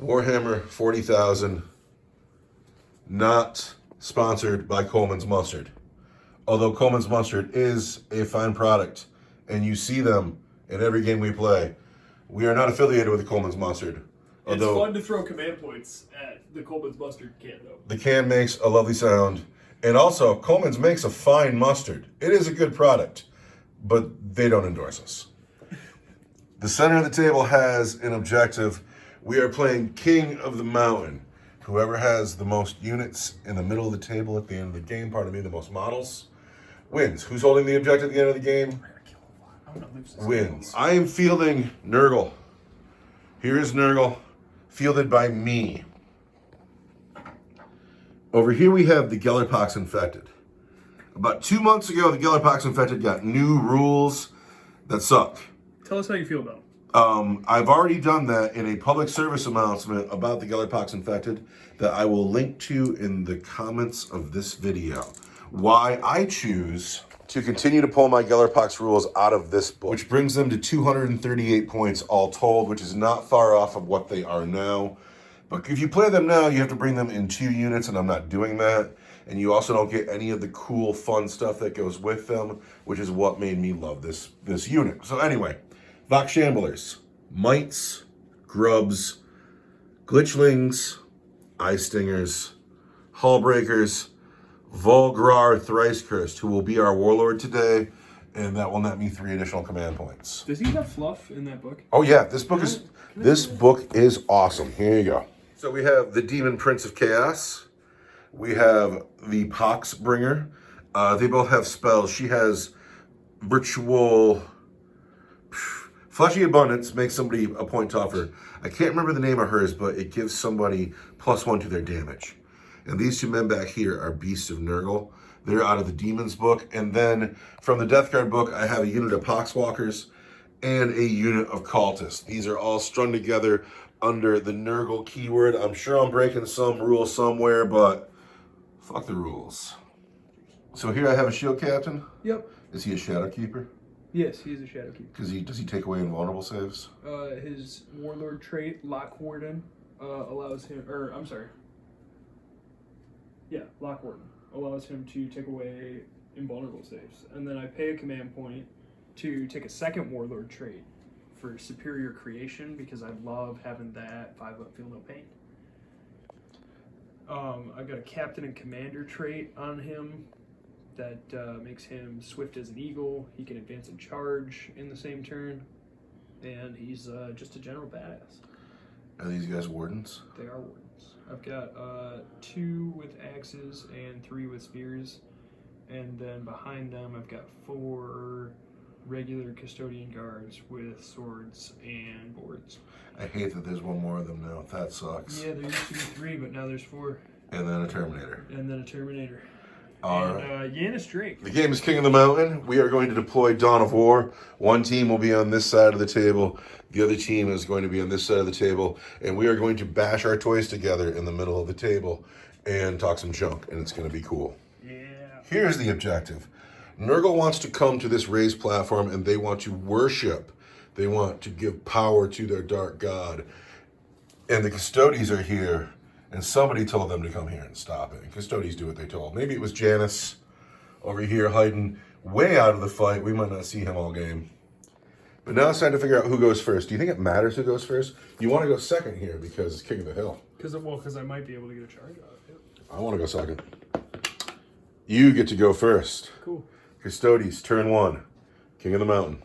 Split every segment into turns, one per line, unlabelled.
Warhammer 40,000, not sponsored by Coleman's Mustard. Although Coleman's Mustard is a fine product, and you see them in every game we play, we are not affiliated with the Coleman's Mustard.
It's fun to throw command points at the Coleman's Mustard can, though.
The can makes a lovely sound. And also, Coleman's makes a fine mustard. It is a good product, but they don't endorse us. The center of the table has an objective. We are playing King of the Mountain. Whoever has the most units in the middle of the table at the end of the game, pardon me, the most models, wins. Who's holding the objective at the end of the game? Wins. I am fielding Nurgle. Here is Nurgle, fielded by me. Over here we have the Gellerpox Infected. About 2 months ago, the Gellerpox Infected got new rules that suck.
Tell us how you feel about it.
I've already done that in a public service announcement about the Gellerpox Infected that I will link to in the comments of this video. Why I choose to continue to pull my Gellerpox rules out of this book, which brings them to 238 points all told, which is not far off of what they are now. But if you play them now, you have to bring them in 2 units, and I'm not doing that. And you also don't get any of the cool, fun stuff that goes with them, which is what made me love this unit. So anyway, Vox Shamblers, Mites, Grubs, Glitchlings, Eye Stingers, Hullbreakers, Volgrar Thrice Cursed, who will be our warlord today, and that will net me 3 additional command points.
Does he have fluff in that book?
Oh yeah, this book is awesome. Here you go. So we have the Demon Prince of Chaos. We have the Poxbringer. They both have spells. She has Virtual Fleshy Abundance, makes somebody a point tougher. I can't remember the name of hers, but it gives somebody +1 to their damage. And these 2 men back here are Beasts of Nurgle. They're out of the Demons book. And then from the Death Guard book, I have a unit of Poxwalkers and a unit of Cultists. These are all strung together under the Nurgle keyword. I'm sure I'm breaking some rule somewhere, but fuck the rules. So here I have a Shield Captain.
Yep.
Is he a Shadow Keeper?
Yes, he is a Shadow Keeper.
Does he take away invulnerable saves?
His Warlord trait, Lock Warden, allows him, Lock Warden allows him to take away invulnerable saves. And then I pay a command point to take a second Warlord trait for Superior Creation, because I love having that 5-up Feel No Pain. I've got a Captain and Commander trait on him that makes him swift as an eagle. He can advance and charge in the same turn. And he's just a general badass.
Are these guys wardens?
They are wardens. I've got 2 with axes and 3 with spears. And then behind them I've got 4 regular custodian guards with swords and boards.
I hate that there's one more of them now. That sucks.
Yeah, there used to be 3, but now there's 4.
And then a Terminator.
And then a Terminator.
Alright.
Yanis Drake.
The game is King of the Mountain. We are going to deploy Dawn of War. One team will be on this side of the table. The other team is going to be on this side of the table. And we are going to bash our toys together in the middle of the table and talk some junk. And it's going to be cool.
Yeah.
Here's the objective. Nurgle wants to come to this raised platform and they want to worship. They want to give power to their dark god. And the Custodes are here. And somebody told them to come here and stop it. And Custodes do what they told. Maybe it was Janice over here hiding way out of the fight. We might not see him all game. But now it's time to figure out who goes first. Do you think it matters who goes first? You want to go second here because it's King of the Hill.
Because I might be able to get a charge out of it.
I want to go second. You get to go first.
Cool.
Custodes, turn 1. King of the Mountain.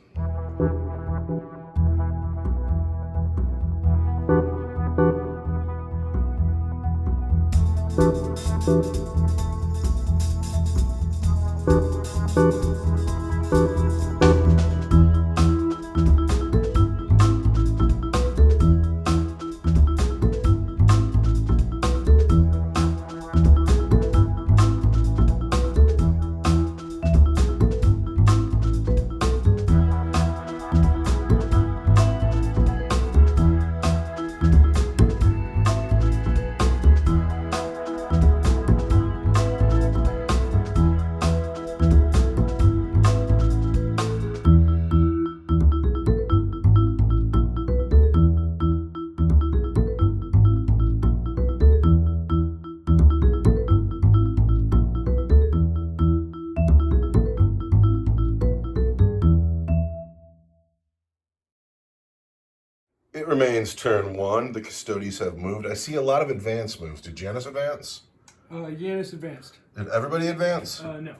It remains turn 1. The Custodes have moved. I see a lot of advance moves. Did Janice advance?
Yanis advanced.
Did everybody advance?
No.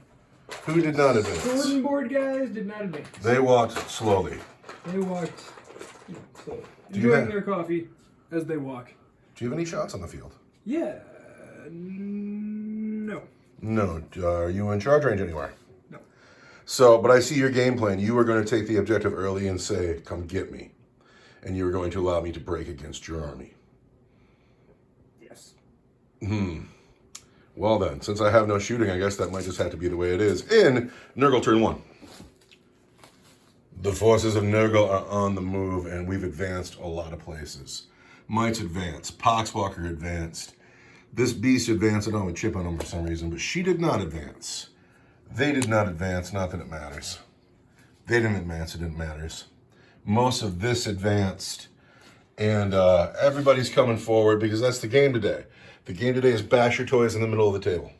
Who did not advance?
Sword and board guys did not advance.
They walked slowly.
They walked, slowly.
Do you
Enjoying
have-
their coffee as they walk.
Do you have any shots on the field?
Yeah. No.
No. Are you in charge range anywhere?
No.
So, but I see your game plan. You were going to take the objective early and say, come get me. And you were going to allow me to break against your army.
Yes.
Well then, since I have no shooting, I guess that might just have to be the way it is. In Nurgle turn 1. The forces of Nurgle are on the move, and we've advanced a lot of places. Mites advanced. Poxwalker advanced. This beast advanced. I don't have a chip on him for some reason, but she did not advance. They did not advance. Not that it matters. They didn't advance. It didn't matters. Most of this advanced, and everybody's coming forward because that's the game today. The game today is bash your toys in the middle of the table.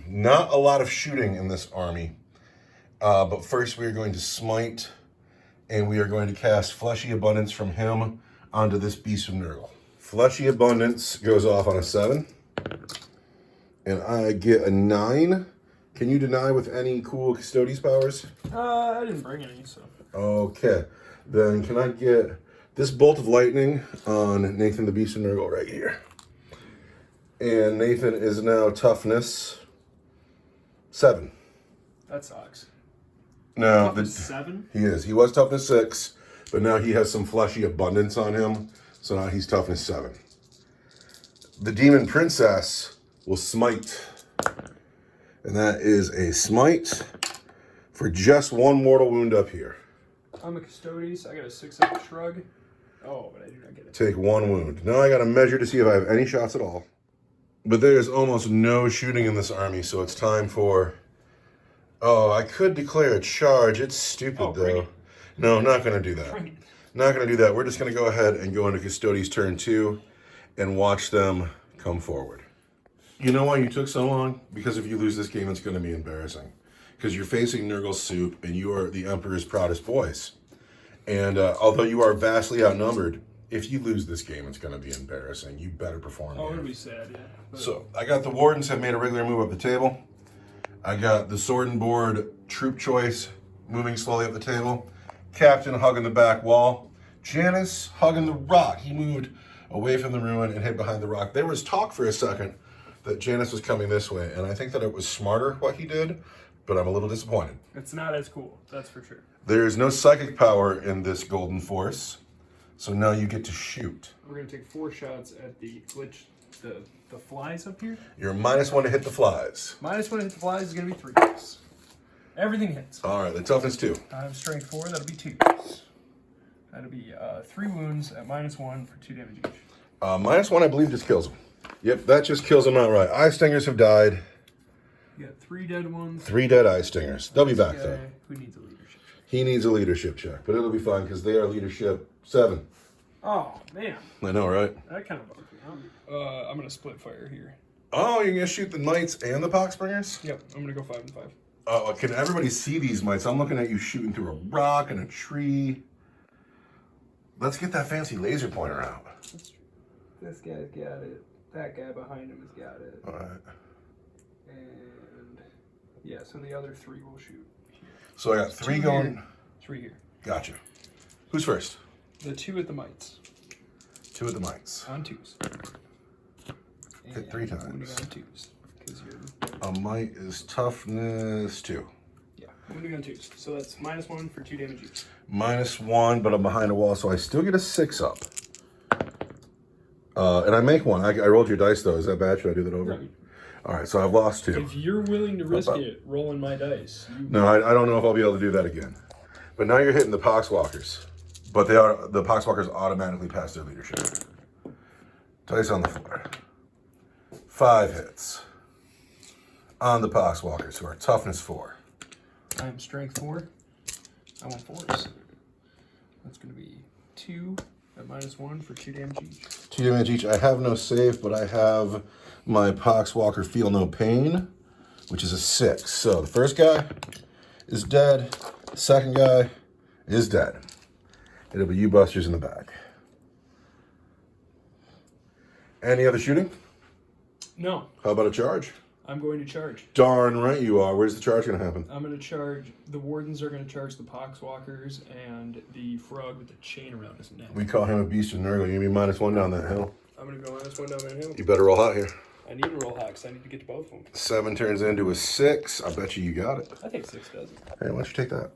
Not a lot of shooting in this army, but first we are going to smite, and we are going to cast Fleshy Abundance from him onto this beast of Nurgle. Fleshy Abundance goes off on a 7, and I get a 9. Can you deny with any cool Custodes powers?
I didn't bring any, so.
Okay, then can I get this bolt of lightning on Nathan the Beast of Nurgle right here? And Nathan is now toughness 7.
That sucks.
No,
Toughness 7?
he is. He was toughness 6, but now he has some fleshy abundance on him, so now he's toughness 7. The Demon Princess will smite, and that is a smite for just 1 mortal wound up here.
I'm a Custodes. I got a 6-up shrug. Oh, but I do not get it.
Take 1 wound. Now I got to measure to see if I have any shots at all. But there's almost no shooting in this army, so it's time for... Oh, I could declare a charge. It's stupid,
bring
though.
it.
No, not going to do that.
Bring it.
Not going to do that. We're just going to go ahead and go into Custodes turn 2 and watch them come forward. You know why you took so long? Because if you lose this game, it's going to be embarrassing. Because you're facing Nurgle Soup, and you are the Emperor's proudest boys. And although you are vastly outnumbered, if you lose this game, it's going to be embarrassing. You better perform.
Oh, it'll be sad, yeah. But
So, I got the Wardens have made a regular move up the table. I got the Sword and Board troop choice moving slowly up the table. Captain hugging the back wall. Janice hugging the rock. He moved away from the ruin and hid behind the rock. There was talk for a second that Janice was coming this way, and I think that it was smarter what he did, but I'm a little disappointed.
it's not as cool, that's for sure.
There is no psychic power in this golden force, so now you get to shoot.
We're going to take 4 shots at the glitch, the flies up here.
You're -1 to hit the flies.
-1 to hit the flies is going to be 3 dice. Everything hits.
All right, the toughness 2.
I have strength 4, that'll be 2. That'll be 3 wounds at -1 for 2 damage each.
-1, I believe, just kills him. Yep, that just kills him outright. Eye stingers have died.
You got 3 dead ones.
3 dead eye stingers. They'll be back,
Guy
though.
who needs a leadership check.
He needs a leadership check, but it'll be fine because they are leadership 7.
Oh, man.
I know, right?
That kind of bugs me out. I'm going to split fire here.
Oh, you're going to shoot the Knights and the Poxbringers?
Yep, I'm going to go 5 and 5.
Can everybody see these mites? I'm looking at you shooting through a rock and a tree. Let's get that fancy laser pointer out.
This guy's got it. That guy behind him has got it.
All right.
And yeah, so the other 3 will shoot.
So I got 3
2
going.
here, 3 here.
Gotcha. Who's first?
The 2 at the mites.
2 at the mites.
On 2s.
Hit 3
Wounding
times.
on 2s. Because you're...
A mite is toughness 2.
Yeah, wounding on 2s. So that's -1 for 2 damage each.
-1, but I'm behind a wall, so I still get a 6 up. And I make 1. I rolled your dice, though. Is that bad? Should I do that over?
No.
All right, so I've lost 2.
If you're willing to risk it, rolling my dice.
No, I don't know if I'll be able to do that again. But now you're hitting the Poxwalkers. But the Poxwalkers automatically pass their leadership. Dice on the floor. 5 hits. On the Poxwalkers, who are toughness 4.
I am strength 4. I want 4s. That's going to be 2 at -1 for 2 damage each.
2 damage each. I have no save, but I have my Poxwalker Feel No Pain, which is a 6. So the first guy is dead. The second guy is dead. It'll be you busters in the back. Any other shooting?
No.
How about a charge?
I'm going to charge.
Darn right you are. Where's the charge going to happen?
I'm going to charge. The Wardens are going to charge the Poxwalkers and the frog with the chain around his neck.
We call him a beast of Nurgle. You're going to be -1 down that hill.
I'm going to go -1 down that hill.
You better roll hot here.
I need to roll hot because I need to get to both of them.
7 turns into a 6. I bet you got it.
I think 6 does it.
Hey, why don't you take that?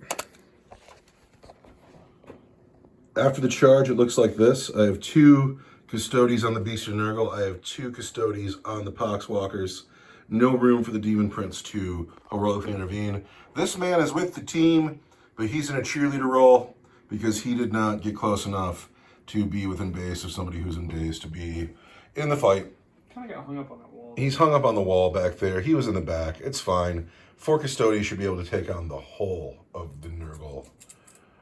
After the charge, it looks like this. I have 2 Custodes on the Beast of Nurgle. I have 2 Custodes on the Poxwalkers. No room for the Demon Prince to heroically intervene. This man is with the team, but he's in a cheerleader role because he did not get close enough to be within base of somebody who's in base to be in the fight.
Kind of got hung up on that wall.
He's hung up on the wall back there. He was in the back. It's fine. 4 Custodes should be able to take on the whole of the Nurgle.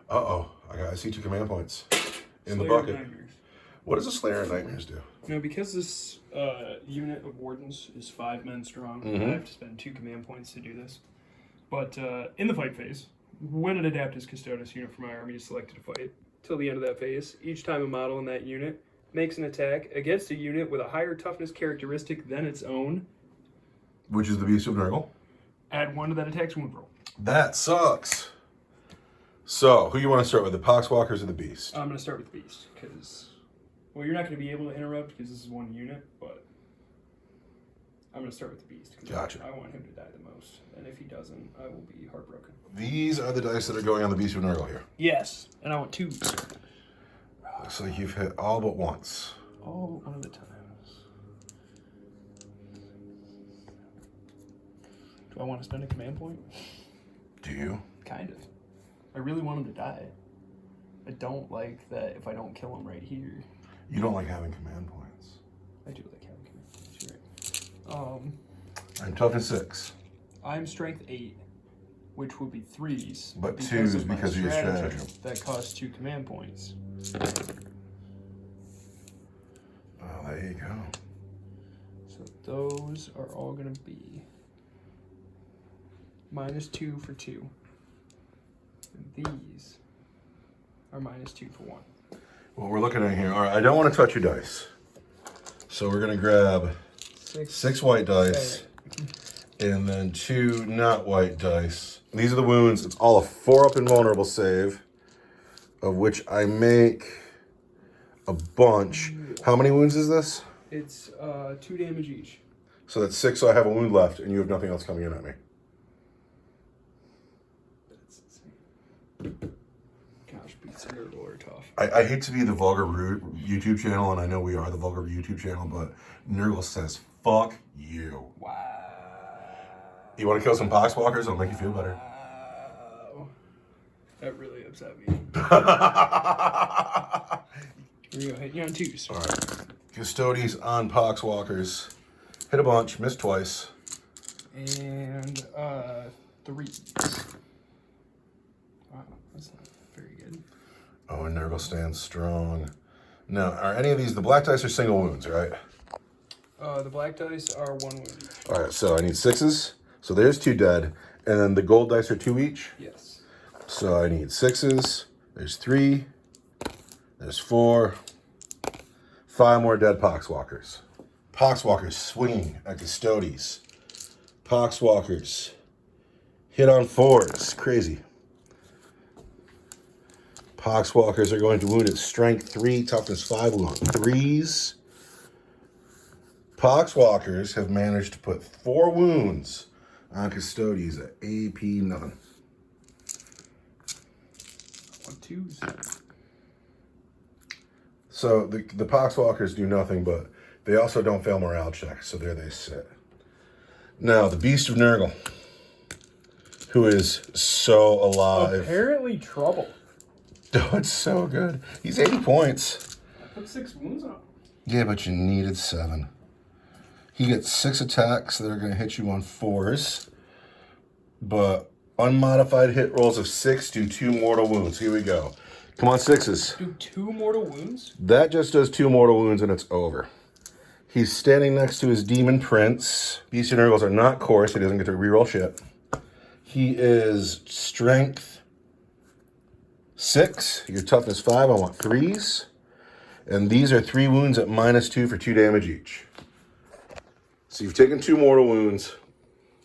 Uh-oh. I see 2 command points in the bucket. What does a Slayer of Nightmares do?
No, because this unit of Wardens is 5 men strong, I have to spend 2 command points to do this. But in the fight phase, when an Adaptus Custodes unit from my army is selected to fight, till the end of that phase, each time a model in that unit makes an attack against a unit with a higher toughness characteristic than its own,
Which is the Beast of Nurgle.
add 1 to that attack's wound roll.
That sucks. So, who you want to start with, the Poxwalkers or the Beast?
I'm going to start with Beast, because, well, you're not going to be able to interrupt because this is 1 unit, but I'm going to start with the Beast.
Gotcha.
I want him to die the most, and if he doesn't, I will be heartbroken.
These are the dice that are going on the Beast of Nurgle here.
Yes, and I want 2.
Looks like you've hit all but once.
All one of the times. Do I want to spend a command point?
Do you?
Kind of. I really want him to die. I don't like that if I don't kill him right here.
You don't like having command points.
I do like having command points, you're right.
I'm toughness 6.
I'm strength 8, which would be 3s.
But 2s
my
because of your stratagem.
That costs 2 command points.
Oh, there you go.
So those are all going to be -2 for 2. And these are -2 for 1.
What we're looking at here, all right, I don't want to touch your dice. So we're going to grab 6 white dice and then 2 not white dice. These are the wounds. It's all a 4-up invulnerable save, of which I make a bunch. How many wounds is this?
It's 2 damage each.
So that's 6, so I have a wound left, and you have nothing else coming in at me.
That's insane. Gosh, beats of Nurgle are tough.
I hate to be the Vulgar Rude YouTube channel, and I know we are the Vulgar YouTube channel, but Nurgle says, fuck you.
Wow.
You want to kill some Poxwalkers? It'll make you feel better.
Wow. That really upset me. Here we go, hit you on 2s.
All right. Custodes on Poxwalkers. Hit a bunch, missed twice.
And 3s. Wow, that's not very good.
Oh, and Nurgle stands strong. Now, are any of these, the black dice are single wounds, right?
The black dice are 1 wound each.
All right, so I need 6s. So there's 2 dead. And then the gold dice are 2 each.
Yes.
So I need 6s. There's 3. There's 4. 5 more dead Poxwalkers. Poxwalkers swinging at Custodes. Poxwalkers hit on 4s. Crazy. Poxwalkers are going to wound at strength 3, toughness 5 wound 3s. Poxwalkers have managed to put 4 wounds on Custodes at AP nothing.
2s.
So the Poxwalkers do nothing, but they also don't fail morale checks, so there they sit. Now, the Beast of Nurgle, who is so alive.
Apparently trouble.
Oh, it's so good. He's 80 points.
I put 6 wounds on him.
Yeah, but you needed 7. He gets 6 attacks that are going to hit you on 4s. But unmodified hit rolls of 6 do 2 mortal wounds. Here we go. Come on, 6s.
Do 2 mortal wounds?
That just does 2 mortal wounds and it's over. He's standing next to his Demon Prince. Beast of Nurgles are not coarse. He doesn't get to reroll shit. He is strength 6. Your toughness 5. I want 3s. And these are 3 wounds at -2 for 2 damage each. So you've taken 2 mortal wounds.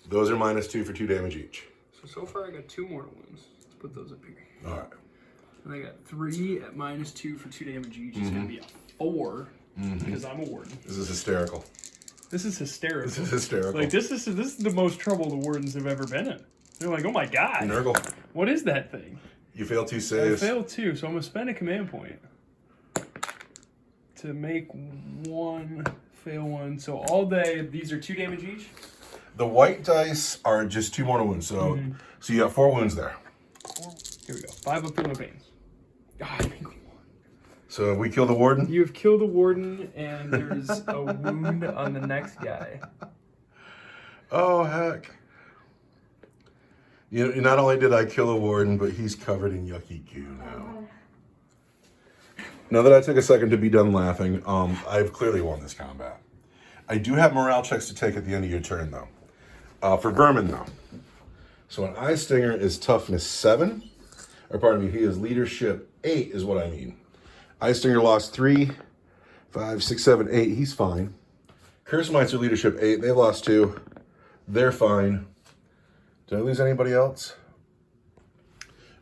Those are -2 for 2 damage each.
So far I got 2 mortal wounds. Let's put those up here.
All right.
And I got 3 at -2 for 2 damage each. It's going to be a 4 because I'm a warden.
This is hysterical.
This is hysterical.
This is hysterical.
Like, this is the most trouble the wardens have ever been in. They're like, oh my god.
Nurgle.
What is that thing?
You failed 2
I
saves.
failed 2, so I'm going to spend a command point to make 1, fail 1. So all day, these are 2 damage each?
The white dice are just 2 mortal wounds. So, so you got 4 wounds there.
Here we go. 5 up feeling pains. God, I make 1.
So we kill the warden?
You have killed the warden, and there's a wound on the next guy.
Oh, heck. You know, not only did I kill a warden, but he's covered in yucky goo now. Now that I took a second to be done laughing, I've clearly won this combat. I do have morale checks to take at the end of your turn, though. For Vermin, though. So an Eye Stinger is toughness 7. Or pardon me, he is leadership 8 is what I mean. Eye Stinger lost 3, 5, 6, 7, 8. He's fine. Curse Mites are leadership 8. They've lost 2. They're fine. Did I lose anybody else?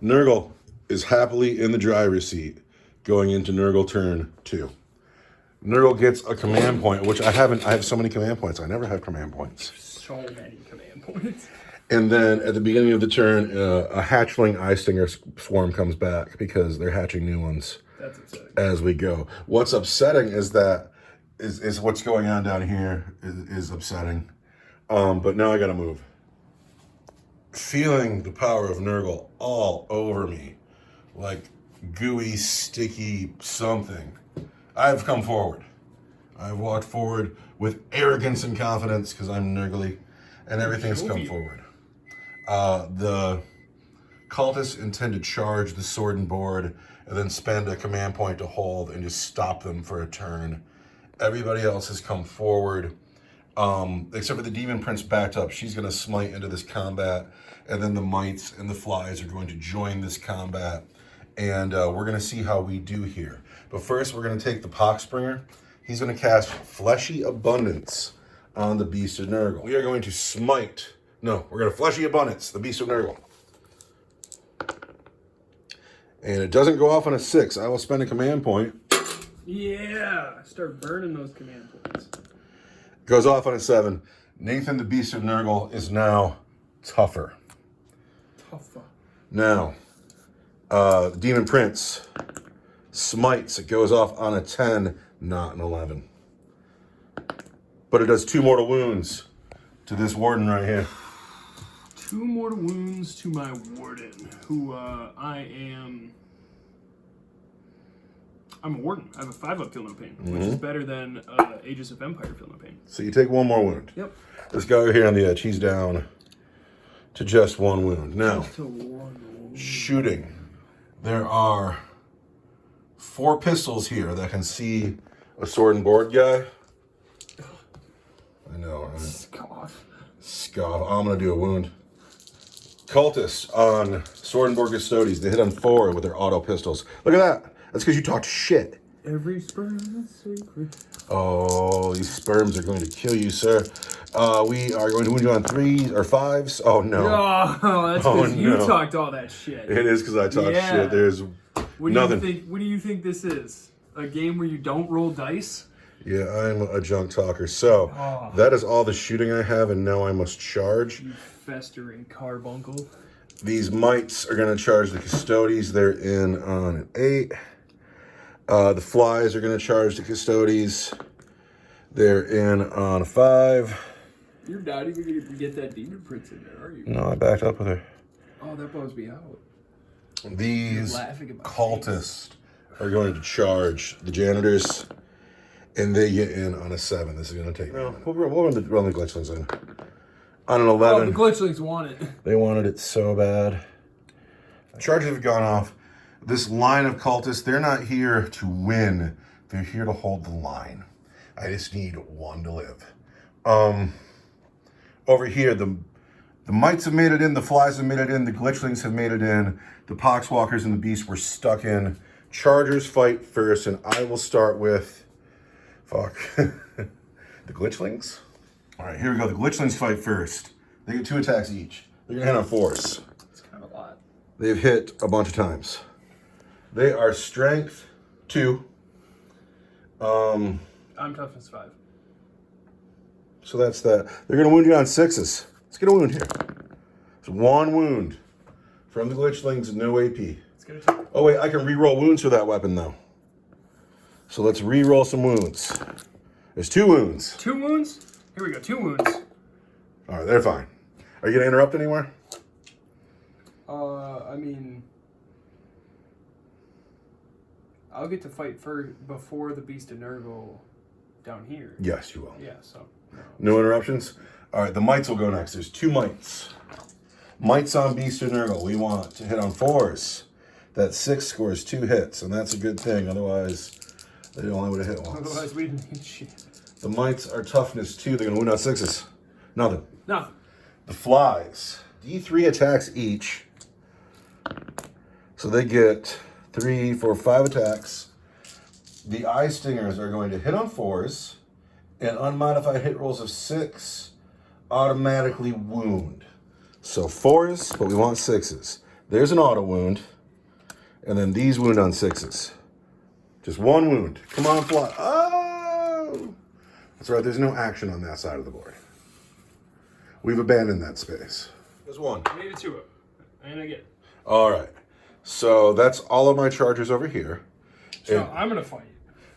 Nurgle is happily in the driver's seat going into Nurgle turn 2. Nurgle gets a command point, which I have so many command points. I never have command points.
So many command points.
And then at the beginning of the turn, a hatchling Eye Stinger swarm comes back because they're hatching new ones.
That's upsetting.
As we go. What's upsetting is that is what's going on down here is upsetting. But now I gotta move. Feeling the power of Nurgle all over me, like gooey, sticky something. I've come forward. I've walked forward with arrogance and confidence because I'm Nurgly, and everything's come forward. The cultists intend to charge the sword and board and then spend a command point to hold and just stop them for a turn. Everybody else has come forward, except for the Demon Prince backed up. She's going to smite into this combat, and then the Mites and the Flies are going to join this combat, and we're going to see how we do here. But first, we're going to take the Poxbringer. He's going to cast Fleshy Abundance on the Beast of Nurgle. We are going to smite. No, we're going to Fleshy Abundance, the Beast of Nurgle. And it doesn't go off on a 6. I will spend a command point.
Yeah, start burning those command points.
Goes off on a 7. Nathan, the Beast of Nurgle, is now tougher.
Tougher.
Now, Demon Prince smites. It goes off on a 10, not an 11. But it does 2 mortal wounds to this warden right here.
2 mortal wounds to my warden, who I'm a warden. I have a 5-up feel no pain, which is better than Aegis of Empire feel no pain.
So you take 1 more wound.
Yep.
This guy right here on the edge, he's down to just 1 wound. Now,
Just to 1 wound.
shooting. There are 4 pistols here that can see a sword and board guy. I know.
Scoff.
Scoff. I'm going to do a wound. Cultists on sword and board Custodes. They hit on 4 with their auto pistols. Look at that. That's because you talked shit.
Every sperm is sacred.
Oh, these sperms are going to kill you, sir. We are going to wound you on 3s or 5s. Oh, no.
Oh, that's because you talked all that shit.
It is because I talked shit. There's
what
nothing.
What do you think this is? A game where you don't roll dice?
Yeah, I'm a junk talker. So, that is all the shooting I have, and now I must charge.
You festering carbuncle.
These Mites are going to charge the Custodes. They're in on an 8. The Flies are going to charge the Custodes. They're in on a 5.
You're not even going to get that Demon Prince in there, are you?
No, I backed up with her.
Oh, that bums me out.
These cultists are going to charge the janitors, and they get in on a 7. This is going to take. No, we'll run the glitchlings in. On an 11.
Oh, the glitchlings want it.
They wanted it so bad. Charges have gone off. This line of cultists, they're not here to win. They're here to hold the line. I just need 1 to live. Over here, the The mites have made it in, the flies have made it in, the glitchlings have made it in, the poxwalkers and the beasts were stuck in. Chargers fight first, and I will start with, the glitchlings? All right, here we go. The glitchlings fight first. They get 2 attacks each. They're gonna hit on 4s.
It's kind of a lot.
They've hit a bunch of times. They are strength 2.
I'm toughness 5.
So that's that. They're gonna wound you on 6s. Let's get a wound here. It's 1 wound from the glitchlings, no AP.
Let's get a 2.
Oh wait, I can re-roll wounds for that weapon though. So let's re-roll some wounds. There's 2 wounds.
2 wounds? Here we go, 2 wounds.
All right, they're fine. Are you gonna interrupt anywhere?
I mean, I'll get to fight before the Beast of Nurgle down here.
Yes, you will.
Yeah, so.
No interruptions? All right, the mites will go next. There's 2 mites. Mites on Beast of Nurgle. We want to hit on 4s. That 6 scores 2 hits, and that's a good thing. Otherwise, they only would have hit once.
Otherwise, we didn't hit shit.
The mites are toughness 2. They're going to wound on 6s. Nothing.
Nothing.
The flies. D3 attacks each. So they get 3, 4, 5 attacks. The eye stingers are going to hit on 4s, and unmodified hit rolls of 6 automatically wound. So 4s, but we want 6s. There's an auto wound, and then these wound on 6s. Just 1 wound. Come on, fly. Oh! That's right, there's no action on that side of the board. We've abandoned that space. There's 1.
I made it 2 up. And I get it.
All right. So that's all of my chargers over here.
So
And-
I'm going to fight.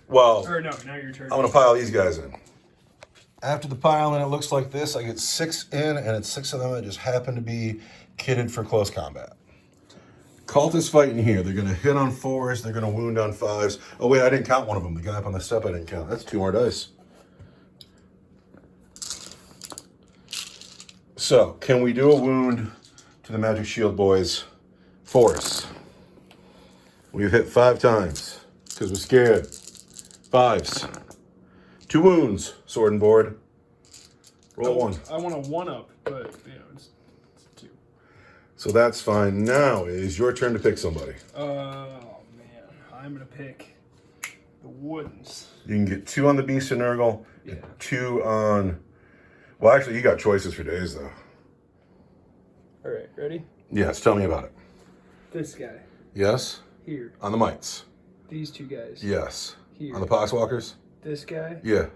Well,
Or no, now your turn.
I'm going to pile these guys in. After the pile in, it looks like this. I get 6 in, and it's 6 of them that just happen to be kitted for close combat. Cultists fighting here. They're going to hit on 4s. They're going to wound on 5s. Oh, wait, I didn't count one of them. The guy up on the step, I didn't count. That's 2 more dice. So, can we do a wound to the Magic Shield boys? 4s. We've hit 5 times because we're scared. 5s. 2 wounds, sword and board. Roll 1.
I want a 1-up, but, it's 2.
So that's fine. Now it is your turn to pick somebody.
Oh, man. I'm going to pick the Woodens.
You can get 2 on the Beast of Nurgle,
Yeah.
2 on... Well, actually, you got choices for days, though.
All right, ready?
Yes, tell me about it.
This guy.
Yes?
Here.
On the mites?
These 2 guys.
Yes.
Here.
On the Poxwalkers?
This guy.
Yeah.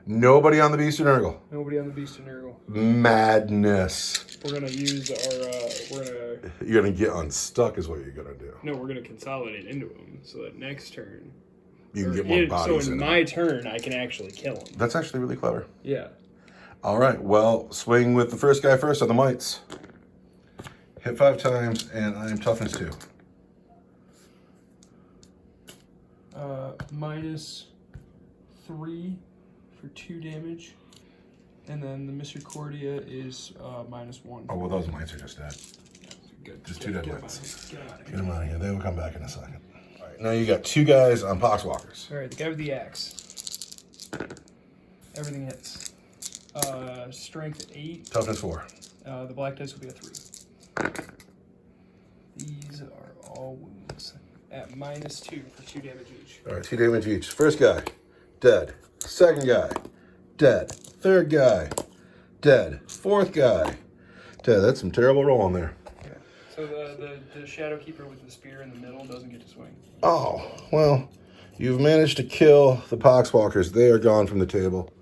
Nobody on the Beast of Nurgle.
Nobody on the Beast of Nurgle.
Madness.
We're going to use our,
You're going to get unstuck is what you're going to do.
No, we're going to consolidate into him so that next turn...
You can get more bodies
so in
in
my
him.
turn, I can actually kill him.
That's actually really clever.
Yeah.
All right, well, swing with the first guy first on the mites. Hit 5 times, and I am toughness 2.
-3 for 2 damage. And then the Misericordia is -1.
Oh, well, those mites are just dead.
Good.
Just 2 dead
Get
mites.
him out of
Get
here.
them out of here. They will come back in a second. All right, now you got 2 guys on Poxwalkers.
All right, the guy with the axe. Everything hits. Strength 8.
Toughness 4.
The black dice will be a 3. These are all wounds at -2 for 2 damage each.
All right, 2 damage each. First guy, dead. Second guy, dead. Third guy, dead. Fourth guy, dead. That's some terrible rolling there.
Yeah. So the Shadow Keeper with the spear in the middle doesn't get to swing.
Oh, well, you've managed to kill the Poxwalkers. They are gone from the table.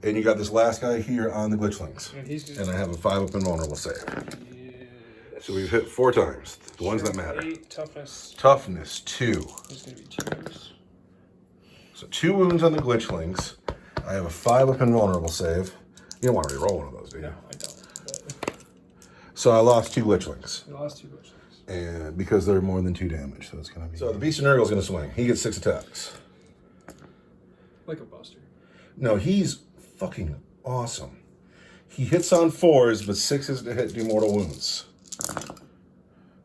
And you got this last guy here on the Glitchlings.
And he's just,
And I have a 5-up invulnerable save.
yeah.
So we've hit 4 times. The ones that matter.
8, toughness.
Toughness 2.
There's going to be 2s.
So 2 wounds on the Glitchlings. I have a 5-up invulnerable save. You don't want to re-roll one of those, do you?
No, I don't. But
So I lost 2 Glitchlings.
we lost 2 glitchlings.
And because they're more than 2 damage, so it's going to be... So the Beast of Nurgle is going to swing. He gets 6 attacks.
Like a buster.
No, he's fucking awesome. He hits on 4s, but 6s to hit do mortal wounds.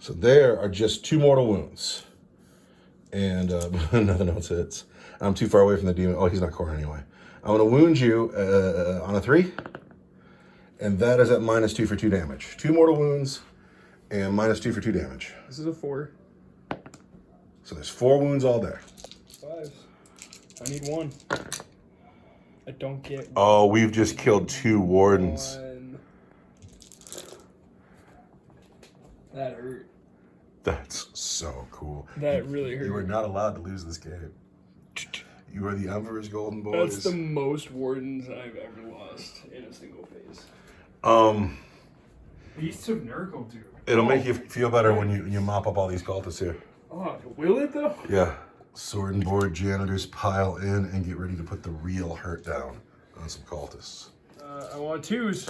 So there are just 2 mortal wounds. And nothing else hits. I'm too far away from the demon. Oh, he's not core anyway. I'm going to wound you on a 3. And that is at -2 for 2 damage. 2 mortal wounds and -2 for 2 damage.
This is a 4.
So there's 4 wounds all day.
5. I need 1. I don't get.
Oh, we've just killed 2 wardens.
1. That hurt.
That's so cool.
That really hurt.
You are not allowed to lose this game. You are the Emperor's Golden Boys.
That's the most wardens I've ever lost in a single phase. Beasts of Nurgle, dude.
It'll make you feel better when you mop up all these cultists here.
Oh, will it though?
Yeah. Sword and board janitors pile in and get ready to put the real hurt down on some cultists.
I want 2s.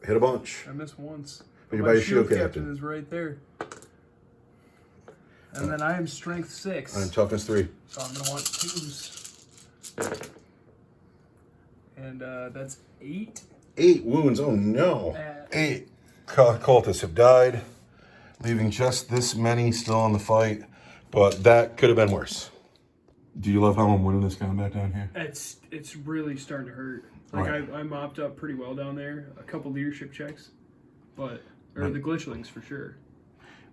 Hit a bunch.
I missed once.
But you're
My
by your shield
captain
captain.
is right there. And then I am strength 6.
I'm toughness 3.
So I'm gonna want 2s. And that's 8.
8 wounds. Oh no. 8 cultists have died, leaving just this many still in the fight. But that could have been worse. Do you love how I'm winning this combat down here?
It's really starting to hurt. Like
Right.
I mopped up pretty well down there. A couple leadership checks, but the glitchlings for sure.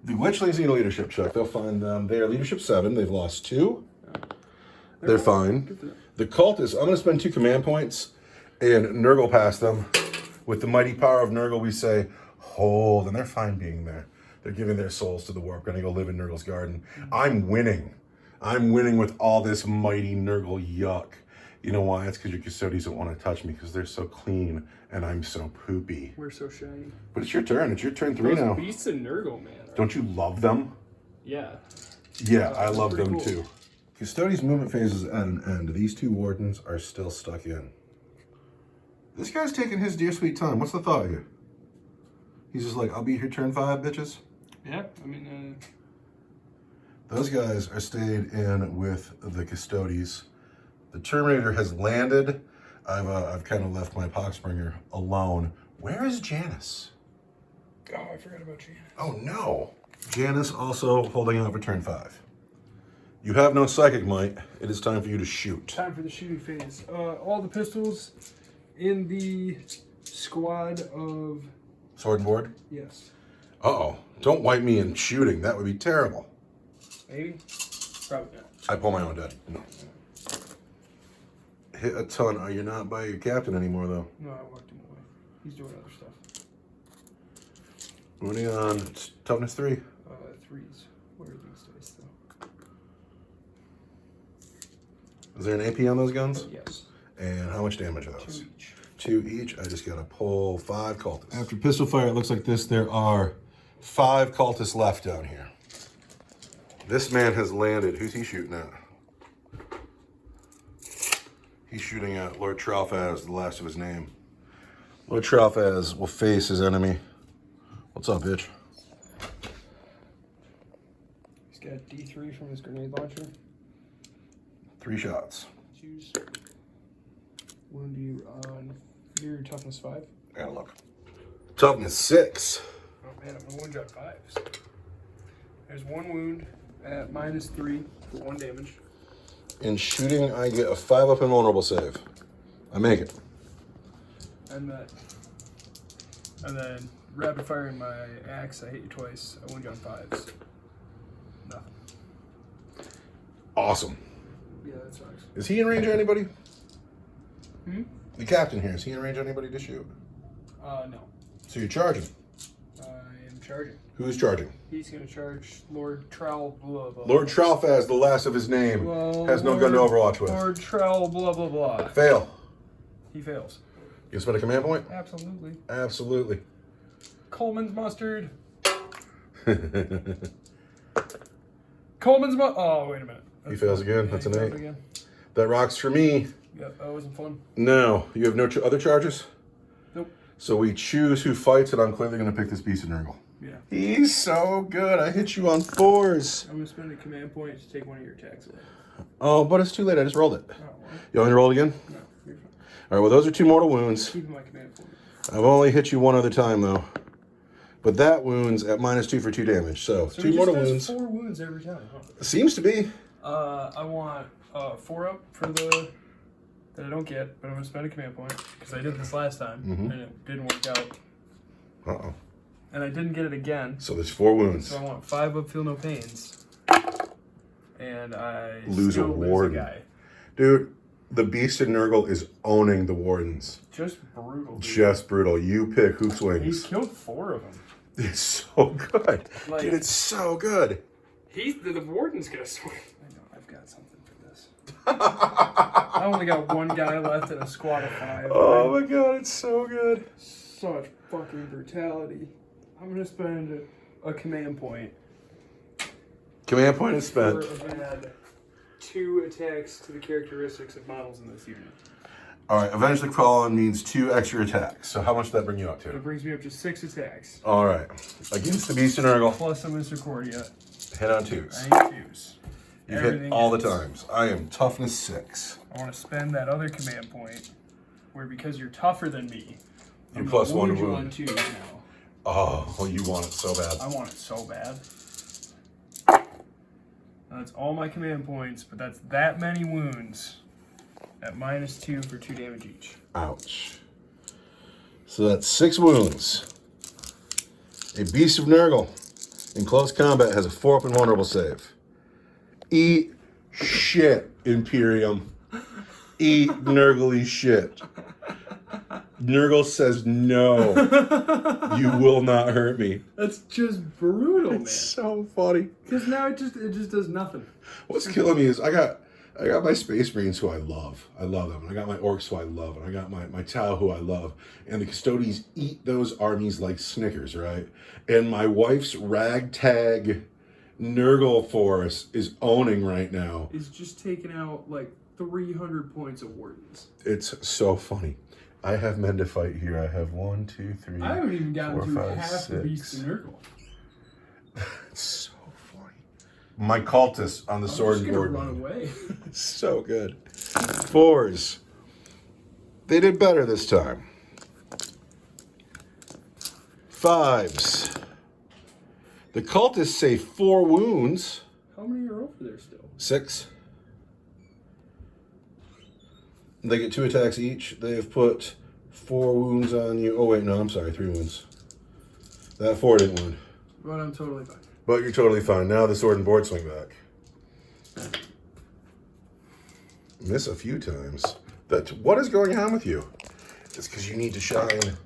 The Witchlings need a leadership check. They'll find them. They are leadership 7. They've lost 2. They're fine. The cultists, I'm going to spend 2 command points and Nurgle past them. With the mighty power of Nurgle, we say, hold. And they're fine being there. They're giving their souls to the warp. Going to go live in Nurgle's garden. I'm winning. I'm winning with all this mighty Nurgle yuck. You know why? It's because your Custodes don't want to touch me because they're so clean and I'm so poopy.
We're so shiny.
But it's your turn. It's your turn 3 now.
Beasts of Nurgle, man.
Don't you love them?
Yeah.
Yeah, I love
pretty
them
cool.
too. Custodes' movement phase is at an end. These 2 wardens are still stuck in. This guy's taking his dear sweet time. What's the thought here? He's just like, I'll be here turn 5, bitches.
Yeah, I mean,
Those guys are stayed in with the Custodes. The Terminator has landed. I've kind of left my Poxbringer alone. Where is Janice?
oh, I forgot about Janice.
Oh no. Janice also holding out for turn 5. You have no psychic might. It is time for you to shoot.
Time for the shooting phase. All the pistols in the squad of...
Sword and board?
Yes.
Uh-oh. Don't wipe me in shooting. That would be terrible.
Maybe? Probably not.
I pull my own dead. No. Hit a ton. Oh, you're not by your captain anymore, though.
No, I walked him away. He's doing other stuff.
Moving on. Toughness 3.
3s. Where are these dice, though?
Is there an AP on those guns?
Yes.
And how much damage are
2
those?
each.
2 each. I just got to pull 5 cultists. After pistol fire, it looks like this. There are 5 cultists left down here. This man has landed. Who's he shooting at? He's shooting at Lord Tralfaz, the last of his name. Lord Tralfaz will face his enemy. What's up, bitch?
He's got D3 from his grenade launcher.
3 shots.
Choose. Wound you on your toughness 5.
I gotta look. Toughness 6.
Oh man, I'm gonna wound you on 5s. There's 1 wound at -3 for 1 damage.
In shooting, I get a 5 up invulnerable save. I make it.
And then rapid fire in my axe, I hit you twice. I wound you on 5s. Nothing.
Awesome.
Yeah, that sucks.
Is he in range of anybody?
Hmm?
The captain here, is he in range of anybody to shoot?
No.
So you're charging.
I am charging.
Who's charging?
He's gonna charge Lord Trowel blah blah.
Lord Tralfaz, the last of his name, has no gun to overwatch with.
Lord Trowel blah blah blah.
Fail.
He fails.
You spend a command point?
Absolutely.
Absolutely.
Coleman's mustard. Coleman's mustard. Oh, wait a minute.
He fails again. That's
he
an
fails
8.
again.
That rocks for me.
Yep, that wasn't fun.
No. You have no other charges?
Nope.
So we choose who fights, and I'm clearly going to pick this beast of Nurgle.
Yeah.
He's so good. I hit you on 4s.
I'm gonna spend a command point to take one of your attacks away.
Oh, but it's too late. I just rolled it.
Oh, well,
You want me to roll again?
no, you're fine.
All right, well, those are 2 mortal wounds.
Keep my command point.
I've only hit you 1 other time, though. But that wound's at -2 for 2 damage. So
So
2
he
mortal
just
wounds.
does 4 wounds every time, huh?
Seems to be.
I want 4 up for the that I don't get, but I'm going to spend a command point because I did this last time and it didn't work out.
Uh-oh.
And I didn't get it again.
So there's 4 wounds.
So I want 5 up, feel no pains. And I
lose a warden.
guy.
Dude, the Beast in Nurgle is owning the wardens.
Just brutal. Dude.
Just brutal. You pick who swings.
He's killed 4 of them.
It's so good.
Like,
dude, it's so good.
The warden's going to swing. I know, I've got something for this. I only got 1 guy left in a squad of 5.
Oh my god, it's so good.
Such fucking brutality. I'm going to spend a command point.
Command point is spent.
Add 2 attacks to the characteristics of models in this unit.
Alright, Avenge the Fallen means 2 extra attacks. So how much does that bring you up to?
It brings me up to 6 attacks.
Alright. Against the Beast in Nurgle.
Plus a Misericordia.
Hit on 2s.
I need 2s.
You've hit all the times. I am toughness 6.
I want to spend that other command point where because you're tougher than me,
You're plus 1 to
you
wound.
on 2s now.
Oh, you want it so bad.
I want it so bad. Now that's all my command points, but that's that many wounds at -2 for 2 damage each.
Ouch. So that's 6 wounds. A Beast of Nurgle in close combat has a 4-up and vulnerable save. Eat shit, Imperium. Eat Nurgle shit. Nurgle says no. You will not hurt me.
That's just brutal, man.
It's so funny.
Because now it just does nothing.
What's killing me is I got my Space Marines who I love. I love them. And I got my Orcs who I love. And I got my Tau who I love. And the Custodes eat those armies like Snickers, right? And my wife's ragtag Nurgle force is owning right now.
It's just taking out like 300 points of wardens.
It's so funny. I have men to fight here. I have 1, 2, 3.
I haven't even gotten
4,
through
5,
half the
6.
beasts in Nurgle.
It's so funny. My cultist on the sword
I'm just
board.
gonna run away.
So good. 4s. They did better this time. 5s. The cultists say 4 wounds.
How many are over there still?
6. They get 2 attacks each. They've put 4 wounds on you. Oh, wait, no, I'm sorry. 3 wounds. That 4 didn't wound.
But I'm totally fine.
But you're totally fine. Now the sword and board swing back. Miss a few times. What is going on with you? It's because you need to shine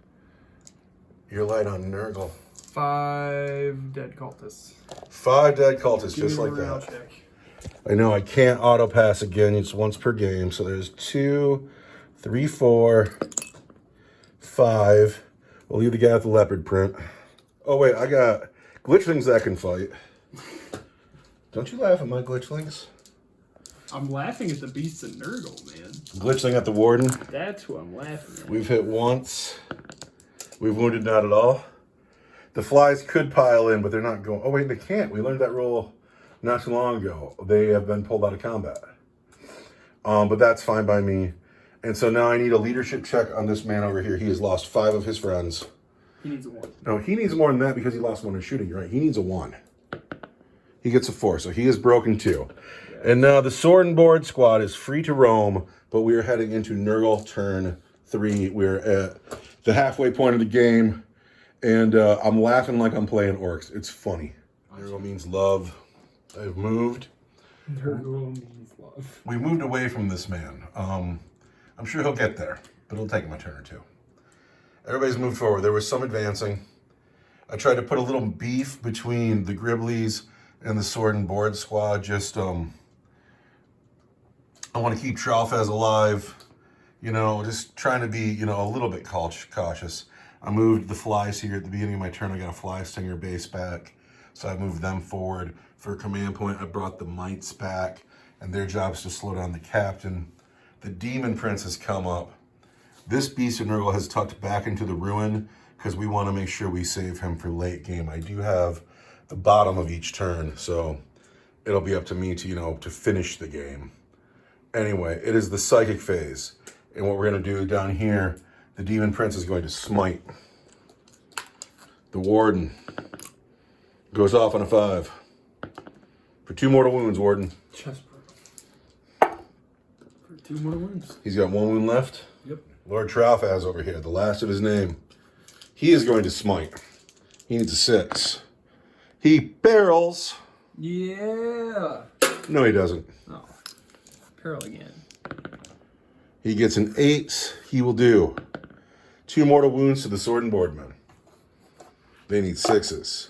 your light on Nurgle.
5 dead cultists.
5 dead cultists,
Give
just
me a
like
morale
that.
check.
I know I can't auto pass again. It's once per game. So there's 2, 3, 4, 5. We'll leave the guy with the leopard print. Oh wait, I got glitchlings that can fight. Don't you laugh at my glitchlings?
I'm laughing at the beasts in Nurgle, man.
Glitchling at the warden.
That's who I'm laughing at.
We've hit once. We've wounded not at all. The flies could pile in, but they're not going. Oh wait, they can't. We learned that rule not too long ago. They have been pulled out of combat. But that's fine by me. And so now I need a leadership check on this man over here. He has lost 5 of his friends.
He needs a 1.
No, he needs more than that because he lost 1 in shooting. You're right. He needs a 1. He gets a 4, so he is broken 2. And now the sword and board squad is free to roam, but we are heading into Nurgle turn 3. We're at the halfway point of the game, and I'm laughing like I'm playing orcs. It's funny. Nurgle means love. I've moved.
Nurgle means love.
We moved away from this man. I'm sure he'll get there, but it'll take him a turn or 2. Everybody's moved forward. There was some advancing. I tried to put a little beef between the Gribblies and the sword and board squad. Just, I want to keep Tralfaz alive. You know, just trying to be, you know, a little bit cautious. I moved the flies here at the beginning of my turn. I got a fly stinger base back, so I moved them forward. For a command point, I brought the mites back, and their job is to slow down the captain. The demon prince has come up. This beast of Nurgle has tucked back into the ruin because we want to make sure we save him for late game. I do have the bottom of each turn, so it'll be up to me to, you know, to finish the game. Anyway, it is the psychic phase. And what we're going to do down here, the demon prince is going to smite. The warden goes off on a 5. For 2 mortal wounds, warden.
Just brutal. For 2 more wounds.
He's got 1 wound left.
Yep.
Lord Tralfaz over here, the last of his name. He is going to smite. He needs a 6. He barrels.
Yeah.
No, he doesn't.
Oh. Peril again.
He gets an 8. He will do 2 mortal wounds to the sword and boardman. They need 6s.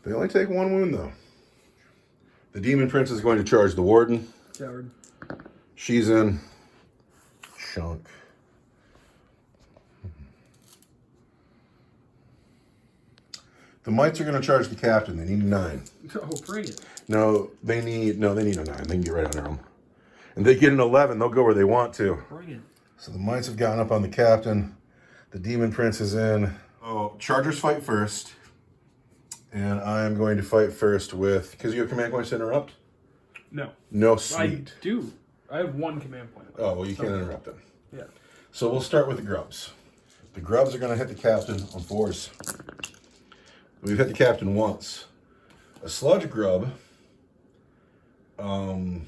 They only take 1 wound, though. The Demon Prince is going to charge the Warden.
Coward.
She's in. Chunk. The Mites are going to charge the Captain. They need a 9.
Oh, bring it.
No, they need a 9. They can get right on their own. And they get an 11. They'll go where they want to.
Bring it.
So the Mites have gotten up on the Captain. The Demon Prince is in. Oh, Chargers fight first. And I am going to fight first with... Because you have command points to interrupt?
No.
No, sweet.
I do. I have 1 command point.
Oh, well, you can't interrupt them.
Yeah.
So we'll start with the Grubs. The Grubs are going to hit the Captain on 4s. We've hit the Captain once. A Sludge Grub will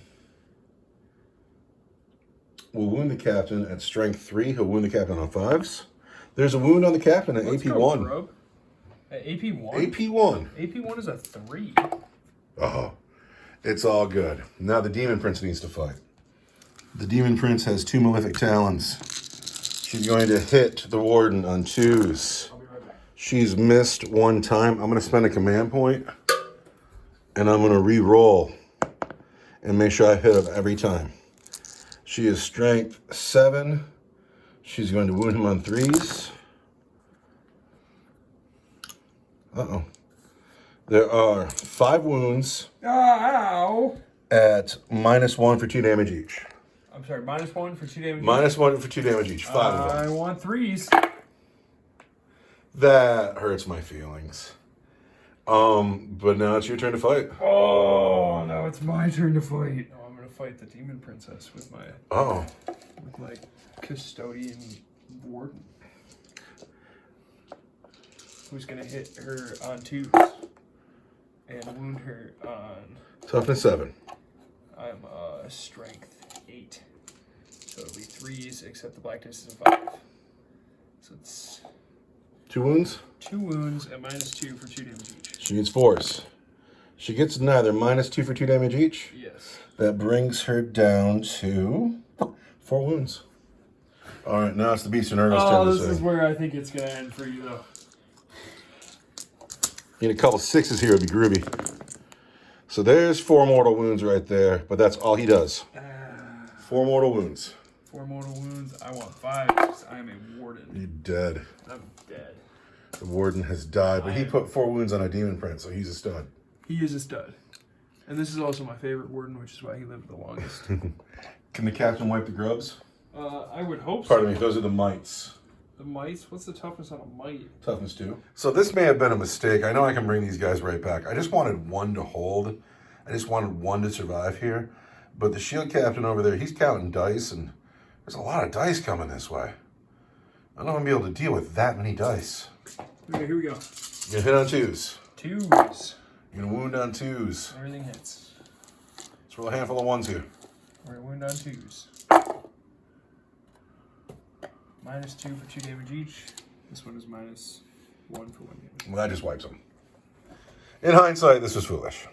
wound the Captain at strength 3. He'll wound the Captain on 5s. There's a wound on the Captain at AP 1.
Grub. At AP 1?
AP 1.
AP 1 is a 3.
Oh, it's all good. Now the Demon Prince needs to fight. The Demon Prince has 2 Malefic Talons. She's going to hit the Warden on 2s.
I'll be right back.
She's missed 1 time. I'm going to spend a command point, and I'm going to re-roll and make sure I hit him every time. She is strength 7. She's going to wound him on 3s. Uh-oh. There are 5 wounds
Ow!
at -1 for 2 damage each.
I'm sorry, -1 for 2 damage.
-1 for 2 damage each. 5 of them.
I want 3s.
That hurts my feelings. But now it's your turn to fight.
Oh, now it's my turn to fight. Oh, I'm gonna fight the Demon Princess with my Custodian Warden. Who's gonna hit her on 2s and wound her on.
Toughness 7.
I'm strength 8, so it'll be 3s except the blackness is a 5. So it's
2 wounds.
2 wounds at -2 for 2 damage each.
She gets 4s. She gets neither -2 for 2 damage each.
Yes.
That brings her down to 4 wounds. All right, now it's the Beast of Nurgle's turn
Oh,
to
this
say.
is where I think it's gonna end for you, though.
Need a couple 6s here would be groovy. So there's 4 mortal wounds right there, but that's all he does. 4 mortal wounds.
4 mortal wounds. I want 5 because I am a warden.
You're dead.
I'm dead.
The Warden has died, but he put 4 wounds on a Demon Prince, so he's a stud.
He is a stud. And this is also my favorite warden, which is why he lived the longest.
Can the Captain wipe the Grubs?
I would hope so.
Pardon me, those are the Mites.
The mites? What's the toughness on a mite?
Toughness 2. So this may have been a mistake. I know I can bring these guys right back. I just wanted 1 to hold. I just wanted 1 to survive here. But the Shield Captain over there, he's counting dice, and there's a lot of dice coming this way. I don't know if I'm going to be able to deal with that many dice.
Okay, here we go.
You're going to hit on 2s.
2s.
You're going to wound on 2s.
Everything hits.
Let's roll a handful of 1s here.
We're going to wound on 2s. -2 for 2 damage each. This one is -1 for 1 damage.
Well, that just wipes them. In hindsight, this was foolish.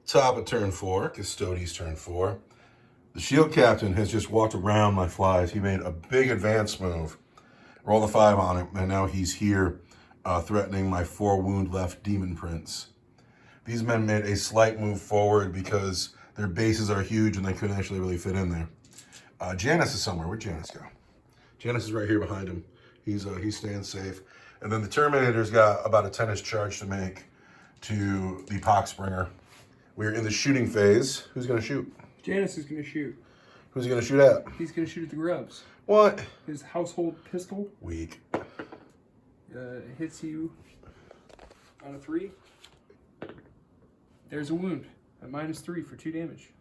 Top of turn 4, Custodes turn 4. The Shield Captain has just walked around my flies. He made a big advance move. Roll a 5 on him, and now he's here threatening my 4 wound left Demon Prince. These men made a slight move forward because their bases are huge and they couldn't actually really fit in there. Janice is somewhere. Where'd Janice go? Janice is right here behind him. He's staying safe. And then the Terminator's got about a 10-inch charge to make to the Poxbringer. We're in the shooting phase. Who's going to shoot?
Janice is going to shoot.
Who's he going to shoot at?
He's going to shoot at the Grubs.
What?
His household pistol
Weak.
hits you on a 3. There's a wound at -3 for 2 damage.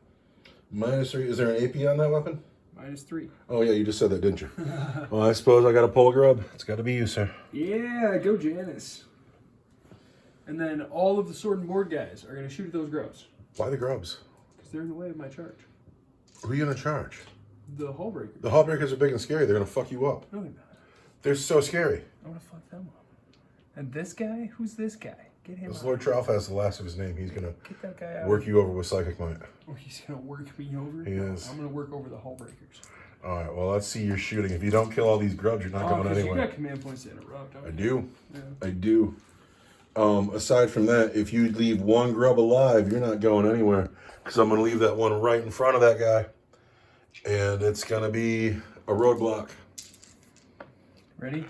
-3. Is there an AP on that weapon?
-3.
Oh, yeah, you just said that, didn't you? Well, I suppose I got to pull a grub. It's got to be you, sir.
Yeah, go Janice. And then all of the sword and board guys are going to shoot at those Grubs.
Why the grubs?
Because they're in the way of my charge.
Who are you gonna charge?
The hull breakers.
The hull breakers are big and scary. They're gonna fuck you up.
No, they're not.
They're so scary.
I'm gonna fuck them up. And this guy? Who's this guy? Get him
This
out.
Lord Tralf has the last of his name. He's gonna
Get that guy out.
work you over with psychic might.
Oh, he's gonna work me over?
He is.
I'm gonna work over the hull breakers.
All right. Well, let's see your shooting. If you don't kill all these grubs, you're not going
'cause
anywhere.
You got command points to interrupt.
I do.
Yeah.
I do. Aside from that, if you leave one grub alive, you're not going anywhere. Because I'm going to leave that one right in front of that guy. And it's going to be a roadblock.
Ready?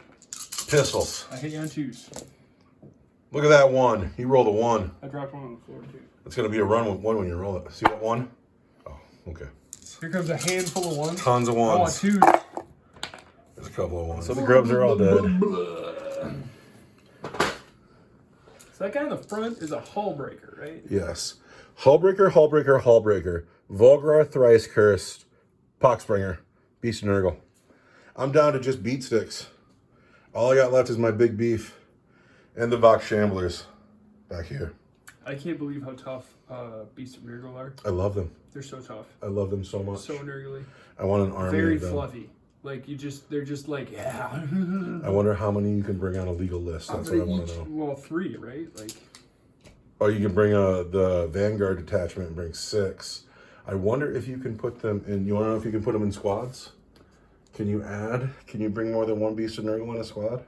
Pistols.
I hit you on 2s.
Look at that one. He rolled a 1.
I dropped one on the floor too.
It's going to be a one when you roll it. See that 1? Oh, okay.
Here comes a handful of 1s.
Tons of
I want
1s.
2s.
There's a couple of 1s. So the grubs are all dead.
So that guy in the front is a hull breaker, right?
Yes. Hullbreaker, Hullbreaker, Hullbreaker. Volgar, Thrice Cursed, Poxbringer, Beast of Nurgle. I'm down to just beat sticks. All I got left is my big beef and the Vox Shamblers back here.
I can't believe how tough Beast of Nurgle are.
I love them.
They're so tough.
I love them so much.
So nurgly.
I want an army
Very
of them.
fluffy. Like, they're just like, yeah.
I wonder how many you can bring on a legal list. That's what I want to know.
Well, 3, right? Like,
Oh, you can bring the Vanguard detachment and bring 6. I wonder if you can put them in. You want to know if you can put them in squads? Can you bring more than one Beast of Nurgle in a squad?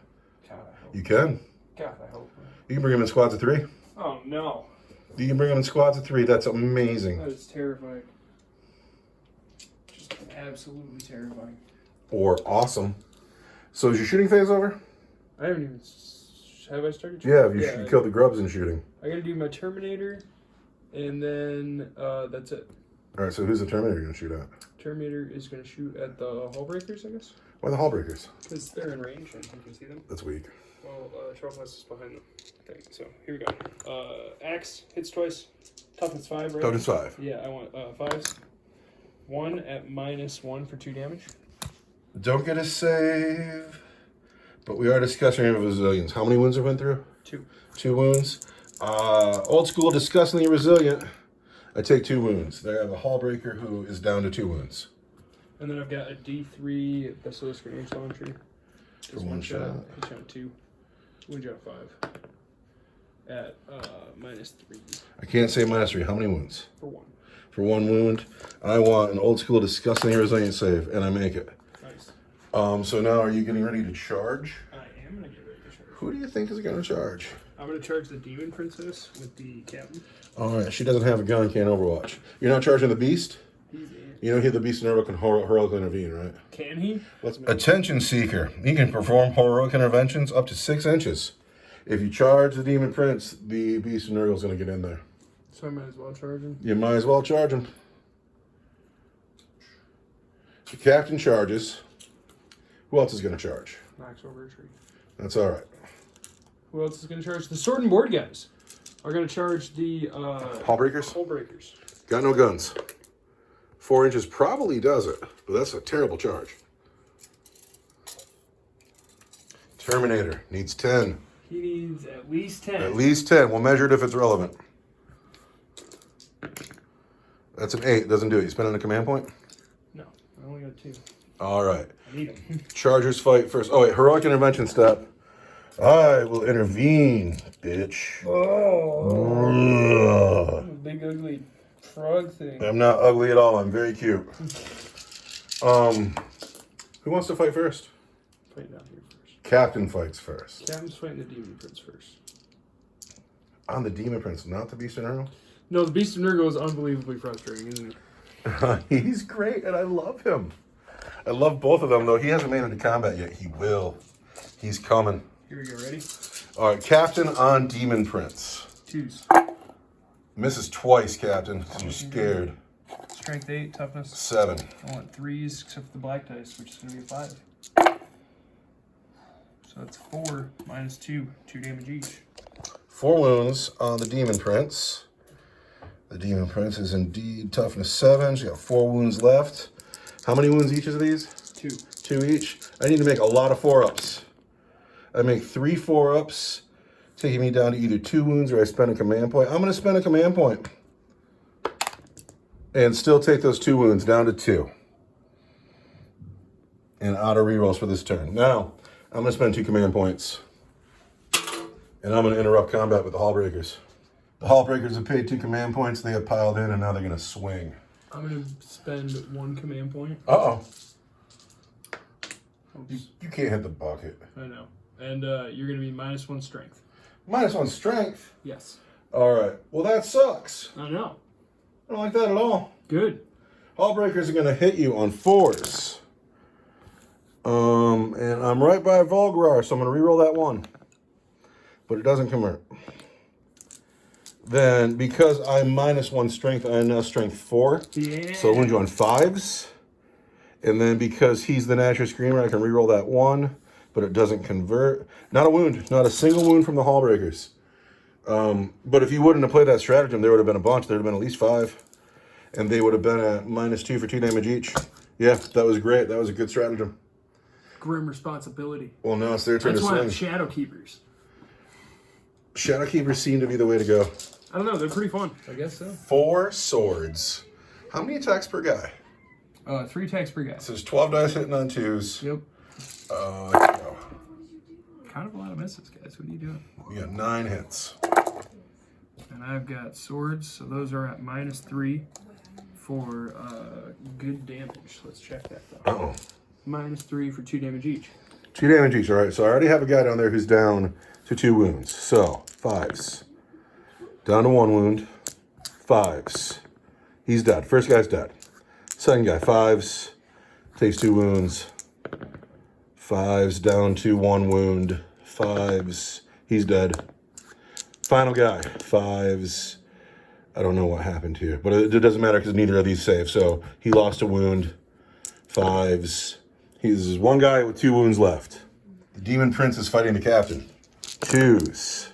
God, I hope.
You can.
God, I hope.
You can bring them in squads of 3.
Oh, no.
You can bring them in squads of 3. That's amazing.
That is terrifying. Just absolutely terrifying.
Or awesome. So is your shooting phase over?
I haven't even... Have I started?
Yeah, you killed the grubs in shooting.
I gotta do my Terminator, and then that's it.
All right, so who's the Terminator going to shoot at?
Terminator is gonna shoot at the hull breakers, I guess.
Why the Hullbreakers?
Because they're in range and you can see them.
That's weak.
Well, Charles is behind them. Okay, so here we go. Axe hits twice. Toughness 5, right?
Toughness 5.
Yeah, I want 5s. 1 at -1 for 2 damage.
Don't get a save. But we are discussing resilience. How many wounds have been through?
2.
2 wounds. Old school, disgustingly resilient. I take 2 wounds. They have a Hullbreaker who is down to 2 wounds.
And then I've got a D3 Basilisk Grenade Launcher.
For 1 shot.
Hit you on 2. Wound you on 5. At -3
I can't say -3. How many wounds?
for 1.
For 1 wound. I want an old school, disgustingly resilient save, and I make it.
Nice.
So now are you getting ready to charge?
I am gonna get ready to charge.
Who do you think is going to charge?
I'm gonna charge the Demon Princess with the Captain.
All right, she doesn't have a gun, can't Overwatch. You're not charging the Beast?
He's in.
You know, the Beast of Nurgle can heroically intervene, right?
Can he?
Attention Seeker. He can perform heroic interventions up to 6 inches. If you charge the Demon Prince, the Beast of Nurgle is going to get in there.
So I might as well charge him.
You might as well charge him. The Captain charges. Who else is going to charge?
Knocks over a tree.
That's all right.
Who else is gonna charge? The Sword and Board guys are gonna charge the
Hullbreakers?
Hull breakers.
Got no guns. 4 inches probably does it, but that's a terrible charge. Terminator needs 10.
He needs at least 10.
At least 10. We'll measure it if it's relevant. That's an 8. Doesn't do it. You spending a command point?
No, I only got 2.
All right.
I need them.
Chargers fight first. Oh, wait. Heroic intervention step. I will intervene, bitch.
Oh. Big ugly frog thing.
I'm not ugly at all. I'm very cute. Who wants to fight first?
Fight down here first.
Captain fights first.
Captain's fighting the Demon Prince first.
I'm the Demon Prince, not the Beast of Nurgle.
No, the Beast of Nurgle is unbelievably frustrating, isn't he?
He's great, and I love him. I love both of them, though. He hasn't made it to combat yet. He will. He's coming.
Here we go, ready?
All right, Captain on Demon Prince.
2s.
Misses twice, Captain, because you're scared.
Strength 8, toughness.
7.
I want 3s except for the black dice, which is going to be a 5. So that's 4 minus 2, 2 damage each.
4 wounds on the Demon Prince. The Demon Prince is indeed toughness 7. She's got 4 wounds left. How many wounds each of these?
2.
2 each. I need to make a lot of 4-ups. I make 3 4-ups, taking me down to either 2 wounds or I spend a command point. I'm going to spend a command point. And still take those 2 wounds down to 2. And auto rerolls for this turn. Now, I'm going to spend 2 command points. And I'm going to interrupt combat with the Hallbreakers. The Hallbreakers have paid 2 command points. They have piled in, and now they're going to swing.
I'm going to spend 1 command point.
Uh-oh. You can't hit the bucket.
I know. And you're going to be -1 strength.
-1 strength?
Yes.
All right. Well, that sucks.
I know.
I don't like that at all.
Good.
Hallbreakers are going to hit you on 4s. And I'm right by Volgrar, so I'm going to reroll that 1. But it doesn't convert. Then, because I'm -1 strength, I am now strength 4.
Yeah.
So I'll wound you on 5s. And then because he's the Natural Screamer, I can reroll that 1. But it doesn't convert. Not a wound. Not a single wound from the Hallbreakers. But if you wouldn't have played that stratagem, there would have been a bunch. There would have been at least 5. And they would have been at -2 for 2 damage each. Yeah, that was great. That was a good stratagem.
Grim responsibility.
Well, now it's their turn
That's
to
why
swing.
I'm Shadow Keepers.
Shadow Keepers seem to be the way to go.
I don't know. They're pretty fun. I guess so.
4 swords. How many attacks per guy?
3 attacks per guy.
So there's 12 dice hitting on 2s.
Yep.
No.
Kind of a lot of misses, guys. What are you doing?
We got 9 hits.
And I've got swords, so those are at -3 for good damage. Let's check that though.
Uh-oh.
-3 for 2 damage each.
2 damage each, all right. So I already have a guy down there who's down to 2 wounds. So, 5s. Down to 1 wound. 5s. He's dead. First guy's dead. Second guy, 5s. Takes 2 wounds. 5s down to 1 wound. 5s. He's dead. Final guy, 5s. I don't know what happened here, but it doesn't matter because neither of these save. So he lost a wound. 5s. He's 1 guy with 2 wounds left. The Demon Prince is fighting the Captain. 2s.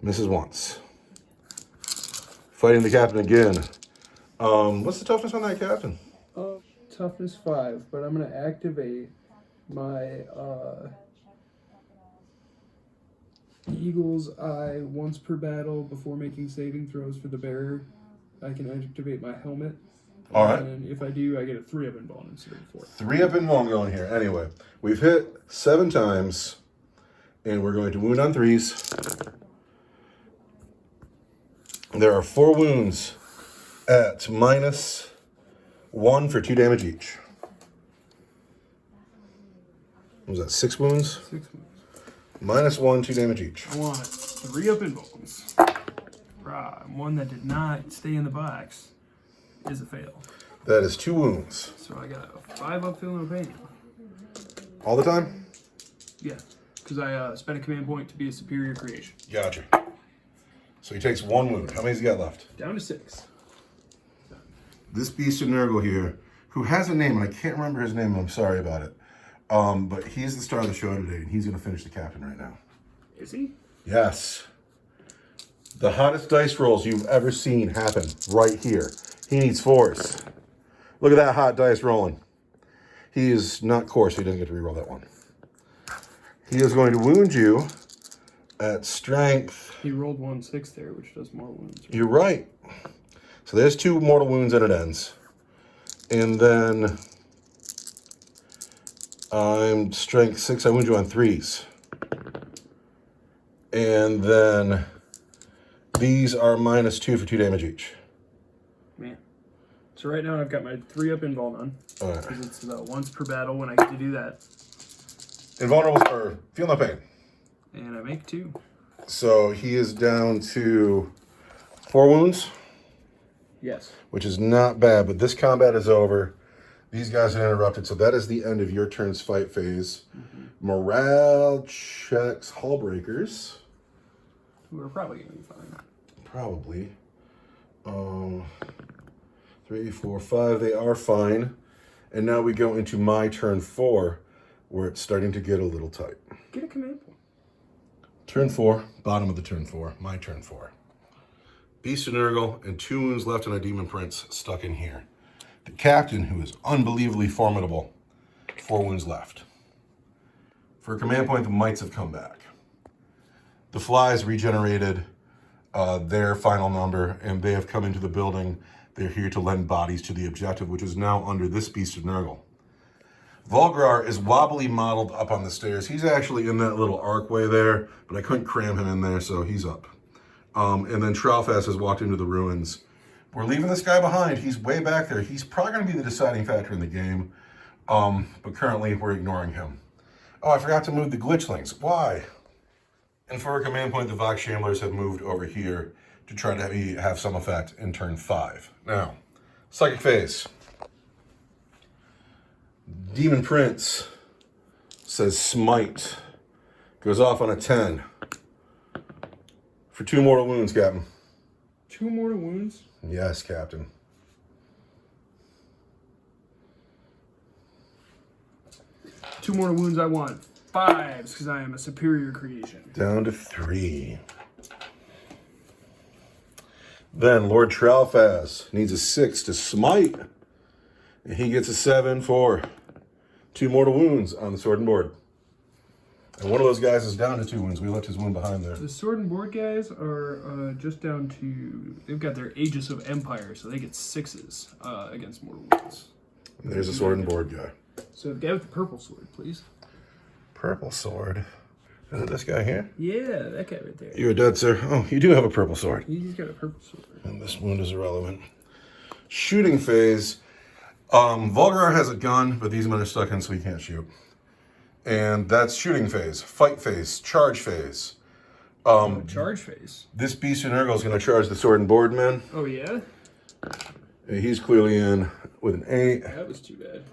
Misses once. Fighting the Captain again. What's the toughness on that Captain?
Toughness 5, but I'm going to activate my Eagle's Eye once per battle before making saving throws for the bearer. I can activate my helmet.
All right.
And if I do, I get a 3-up invuln instead of a 4.
3-up invuln going here. Anyway, we've hit 7 times, and we're going to wound on 3s. There are 4 wounds at -1 for 2 damage each. What was that, 6 wounds?
6 wounds.
-1, 2 damage each.
I want 3-up invulns. Right, one that did not stay in the box is a fail.
That is 2 wounds.
So I got a 5-up feeling of pain.
All the time?
Yeah, because I spent a command point to be a superior creation.
Gotcha. So he takes 1 wound. How many's he got left?
Down to 6.
This beast of Nurgle here, who has a name, and I can't remember his name, I'm sorry about it. But he's the star of the show today, and he's going to finish the Captain right now.
Is he?
Yes. The hottest dice rolls you've ever seen happen right here. He needs 4s. Look at that hot dice rolling. He is not coarse, so he doesn't get to reroll that 1. He is going to wound you at strength.
He rolled 1/6 there, which does more wounds. Right?
You're right. So there's 2 mortal wounds and it ends. And then I'm strength 6. I wound you on 3s. And then these are -2 for 2 damage each.
Man. So right now I've got my 3-up invuln on.
All right.
Because it's the once per battle when I get to do that.
Invulnerable or feel no pain.
And I make 2.
So he is down to 4 wounds,
Yes.
which is not bad, but this combat is over. These guys are interrupted, so that is the end of your turn's fight phase. Morale checks Hallbreakers.
Who are probably going to be fine.
Probably. 3, 4, 5, they are fine. And now we go into my turn 4, where it's starting to get a little tight.
Get a command point.
Turn 4, bottom of the turn 4, my turn 4. Beast of Nurgle and 2 wounds left on a Demon Prince stuck in here. The Captain, who is unbelievably formidable, 4 wounds left. For a command point, the Mites have come back. The Flies regenerated their final number, and they have come into the building They're here to lend bodies to the objective, which is now under this beast of Nurgle. Volgrar is wobbly modeled up on the stairs. He's actually in that little archway there, but I couldn't cram him in there, so he's up. And then Tralfas has walked into the ruins. We're leaving this guy behind. He's way back there. He's probably going to be the deciding factor in the game, but currently we're ignoring him. Oh, I forgot to move the glitchlings. Why? And for a command point, the Vox Shamblers have moved over here to try to have some effect in turn 5. Now, Psychic Phase. Demon Prince says Smite. Goes off on a 10. For 2 mortal wounds, Captain.
2 mortal wounds?
Yes, Captain.
Two mortal wounds, I want 5s because I am a superior creation.
Down to 3. Then Lord Tralfas needs a 6 to smite. And he gets a 7 for 2 mortal wounds on the sword and board. And one of those guys is down to 2 wounds. We left his wound behind there.
The sword and board guys are just down to... They've got their Aegis of Empire, so they get 6s against mortal wounds.
And there's a sword and board guy.
So the guy with the purple sword, please.
Purple sword. Is it this guy here?
Yeah, that guy right there.
You're dead, sir. Oh, you do have a purple sword.
He's got a purple sword.
And this wound is irrelevant. Shooting phase. Volgrar has a gun, but these men are stuck in, so he can't shoot. And that's shooting phase. Fight phase. Charge phase.
Charge phase.
This beast in Nurgle is going to charge the sword and board men.
Oh, yeah?
And he's clearly in with an 8.
That was too bad.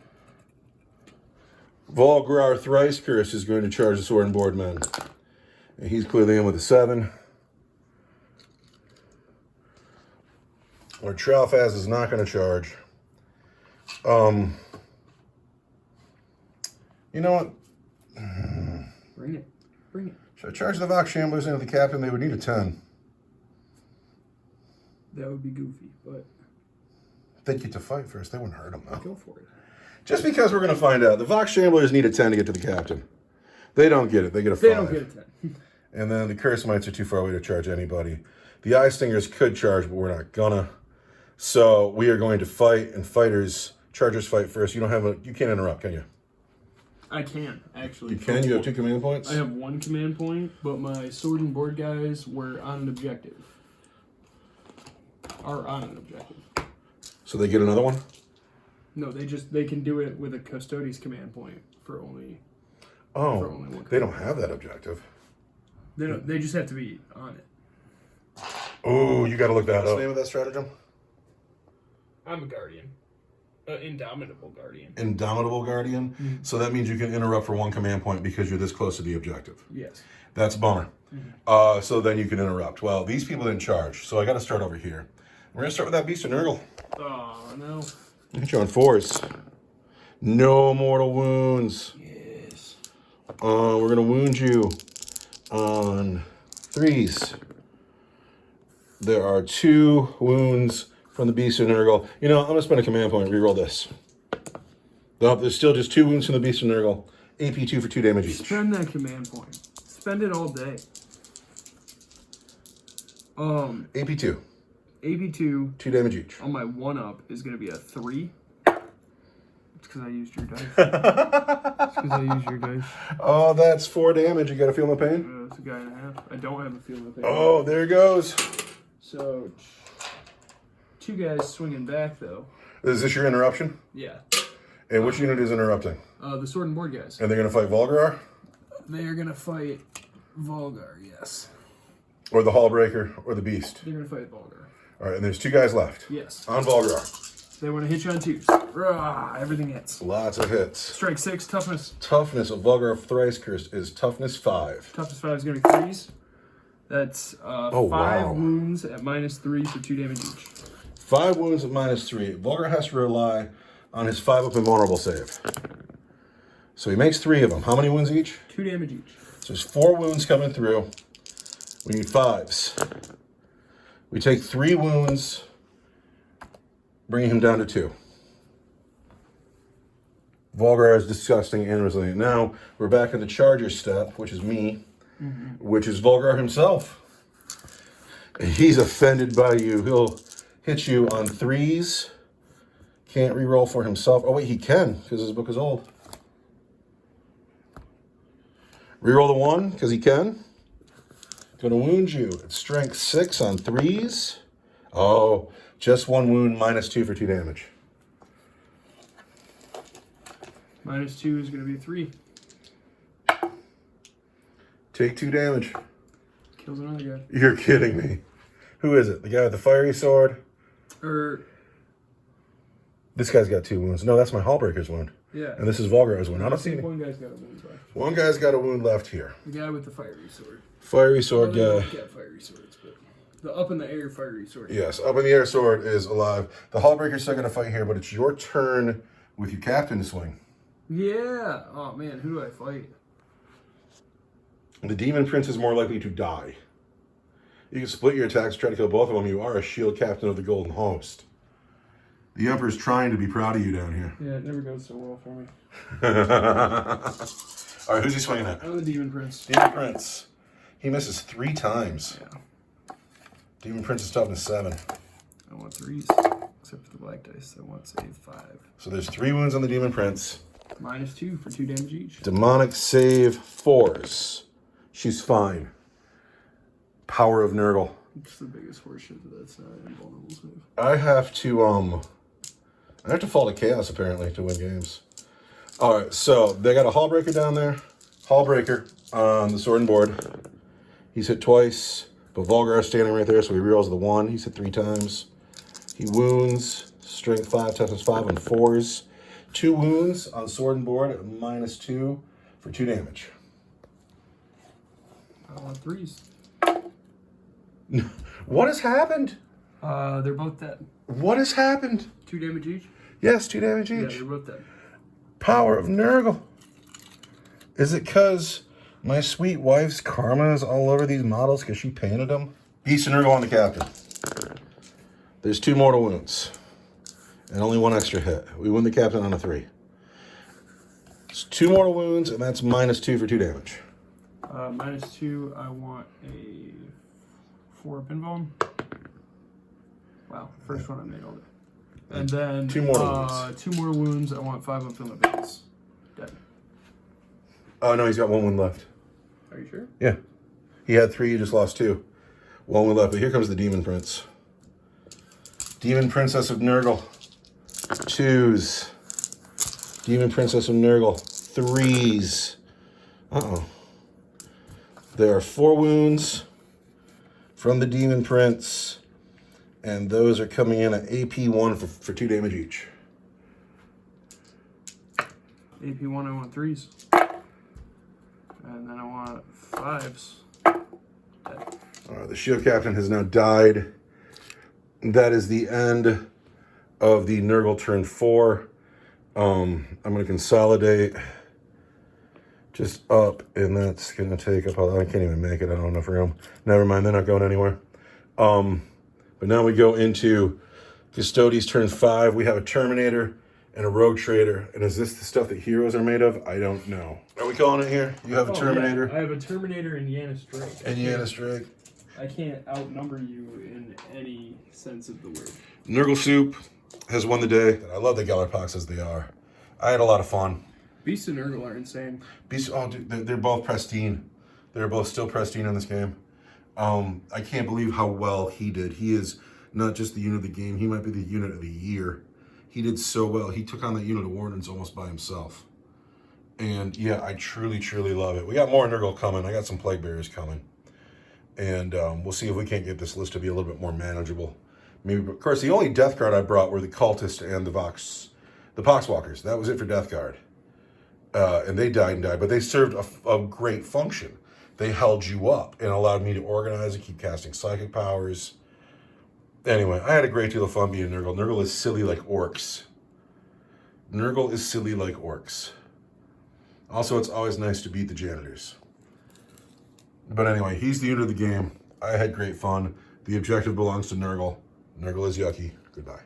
Volgrar Thrice Cursed is going to charge the sword and board men. And he's clearly in with a 7. Or Tralfas is not going to charge. You know what?
Bring it. Bring it.
Should I charge the Vox Shamblers into the captain? They would need a 10.
That would be goofy, but...
They'd get to fight first. They wouldn't hurt them, though.
Go for it.
Just because we're going to find out. The Vox Shamblers need a 10 to get to the captain. They don't get it. They get a 5.
They don't get a 10.
And then the Curse Mites are too far away to charge anybody. The Eye Stingers could charge, but we're not gonna. So we are going to fight, and fighters, chargers fight first. You can't interrupt, can you?
I can, actually.
You can? You have 2 command points?
I have 1 command point, but my sword and board guys were on an objective. Are on an objective.
So they get another one?
No, they can do it with a Custodes command point for only...
Oh,
for only 1
they don't have that objective.
They just have to be on it.
Oh, you got to look that up. What's the name of that stratagem?
I'm a guardian. Indomitable guardian.
Indomitable guardian? Mm-hmm. So that means you can interrupt for 1 command point because you're this close to the objective.
Yes.
That's a bummer. Mm-hmm. So then you can interrupt. Well, these people didn't charge, so I got to start over here. We're going to start with that beast of Nurgle.
Oh, no.
Hit you on 4s. No mortal wounds.
Yes.
We're going to wound you on 3s. There are 2 wounds from the beast of Nurgle. You know, I'm going to spend a command point and reroll this. Nope, there's still just 2 wounds from the beast of Nurgle. AP 2 for 2 damage each.
Spend that command point. Spend it all day.
AP 2.
AP 2.
2 damage each.
On my 1-up is going to be a 3. It's because I used your dice. It's because I used your dice.
Oh, that's 4 damage. You got to feel my pain?
It's a guy and a half. I don't have a feeling of pain.
Oh, there it goes.
So, 2 guys swinging back, though.
Is this your interruption?
Yeah.
And which unit is interrupting?
The sword and board guys.
And they're going to fight Volgrar?
They are going to fight Volgrar, yes.
Or the Hallbreaker, or the Beast?
They're going to fight Volgrar.
All right, and there's 2 guys left.
Yes.
On Volgrar.
They want to hit you on 2s. Rah, everything hits.
Lots of hits.
Strike 6, toughness.
Toughness of Volgrar Thrice Cursed is toughness 5.
Toughness 5 is going to be 3s. That's 5 wounds at -3 for 2 damage each.
5 wounds at -3. Volgrar has to rely on his 5-up invulnerable save. So he makes 3 of them. How many wounds each?
2 damage each.
So there's 4 wounds coming through. We need 5s. We take 3 wounds, bringing him down to 2. Volgrar is disgusting and resilient. Now we're back in the charger step, which is me, which is Volgrar himself. He's offended by you. He'll hit you on 3s. Can't reroll for himself. Oh, wait, he can, because his book is old. Reroll the 1, because he can. Gonna wound you. It's strength 6 on 3s. Oh, just 1 wound, -2 for 2 damage.
-2 is gonna be 3.
Take 2 damage.
Kills another guy.
You're kidding me. Who is it? The guy with the fiery sword? This guy's got 2 wounds. No, that's my Hallbreaker's wound.
Yeah.
And this is Volgar's wound. I don't see any.
One guy's got a wound left.
One guy's got a wound left here.
The guy with the fiery sword.
Fiery sword guy.
Don't get fiery swords, but the up in the air fiery sword.
Yes, up in the air sword is alive. The Hallbreaker's still going to fight here, but it's your turn with your captain to swing.
Yeah. Oh, man. Who do I fight?
The Demon Prince is more likely to die. You can split your attacks, try to kill both of them. You are a shield captain of the Golden Host. The Emperor's trying to be proud of you down here.
Yeah, it never goes so well for me.
All right, who's he swinging at?
I'm the Demon Prince.
Demon Prince. He misses 3 times.
Yeah.
Demon Prince is toughness 7.
I want 3s, except for the black dice. I want save 5.
So there's 3 wounds on the Demon Prince.
-2 for 2 damage each.
Demonic save 4s. She's fine. Power of Nurgle.
It's the biggest horseshit that's invulnerable save.
I have to fall to chaos apparently to win games. All right, so they got a Hallbreaker down there. Hallbreaker on the sword and board. He's hit twice, but Volgar's standing right there, so he rerolls the 1. He's hit 3 times. He wounds, strength 5, toughness 5 on 4s. 2 wounds on sword and board at -2 for 2 damage.
I want 3s.
What has happened?
They're both dead.
What has happened?
2 damage each?
Yes, 2 damage
Yeah,
each.
they're both dead.
Power of Nurgle. Is it because my sweet wife's karma is all over these models because she painted them? Beast of Nurgle on the captain. There's 2 mortal wounds. And only 1 extra hit. We win the captain on a 3. It's 2 mortal wounds, and that's -2 for 2 damage.
-2, I want a 4 pinball. Wow, first one I made all day. And then
2 mortal wounds.
2 more wounds. I want 5 on film advance. Dead.
Oh, no, he's got 1 wound left.
Are you sure?
Yeah. He had 3, he just lost 2. 1 wound left, but here comes the Demon Prince. Demon Princess of Nurgle. 2s. Demon Princess of Nurgle. 3s. Uh-oh. There are 4 wounds from the Demon Prince, and those are coming in at AP1 for 2 damage each.
AP1, I want 3s. And then I want 5s. Dead.
The shield captain has now died. That is the end of the Nurgle turn 4. I'm going to consolidate just up, and that's going to take up, I can't even make it, I don't have enough room. Never mind, they're not going anywhere. But now we go into Custodes turn 5. We have a Terminator and a Rogue Trader. And is this the stuff that heroes are made of? I don't know. Are we calling it here? You have a Terminator?
Yeah. I have a Terminator and Yanis Drake.
And Yanis Drake.
I can't outnumber you in any sense of the word.
Nurgle Soup has won the day. I love the Gellerpox as they are. I had a lot of fun.
Beasts and Nurgle are insane.
Dude, they're both pristine. They're both still pristine in this game. I can't believe how well he did. He is not just the unit of the game. He might be the unit of the year. He did so well. He took on that unit of Wardens almost by himself. And yeah, I truly, truly love it. We got more Nurgle coming. I got some Plague Bearers coming. And we'll see if we can't get this list to be a little bit more manageable. Maybe, of course, the only Death Guard I brought were the Cultist and the Poxwalkers. That was it for Death Guard. And they died, but they served a great function. They held you up and allowed me to organize and keep casting psychic powers. Anyway, I had a great deal of fun being Nurgle. Nurgle is silly like orcs. Nurgle is silly like orcs. Also, it's always nice to beat the janitors. But anyway, he's the unit of the game. I had great fun. The objective belongs to Nurgle. Nurgle is yucky. Goodbye.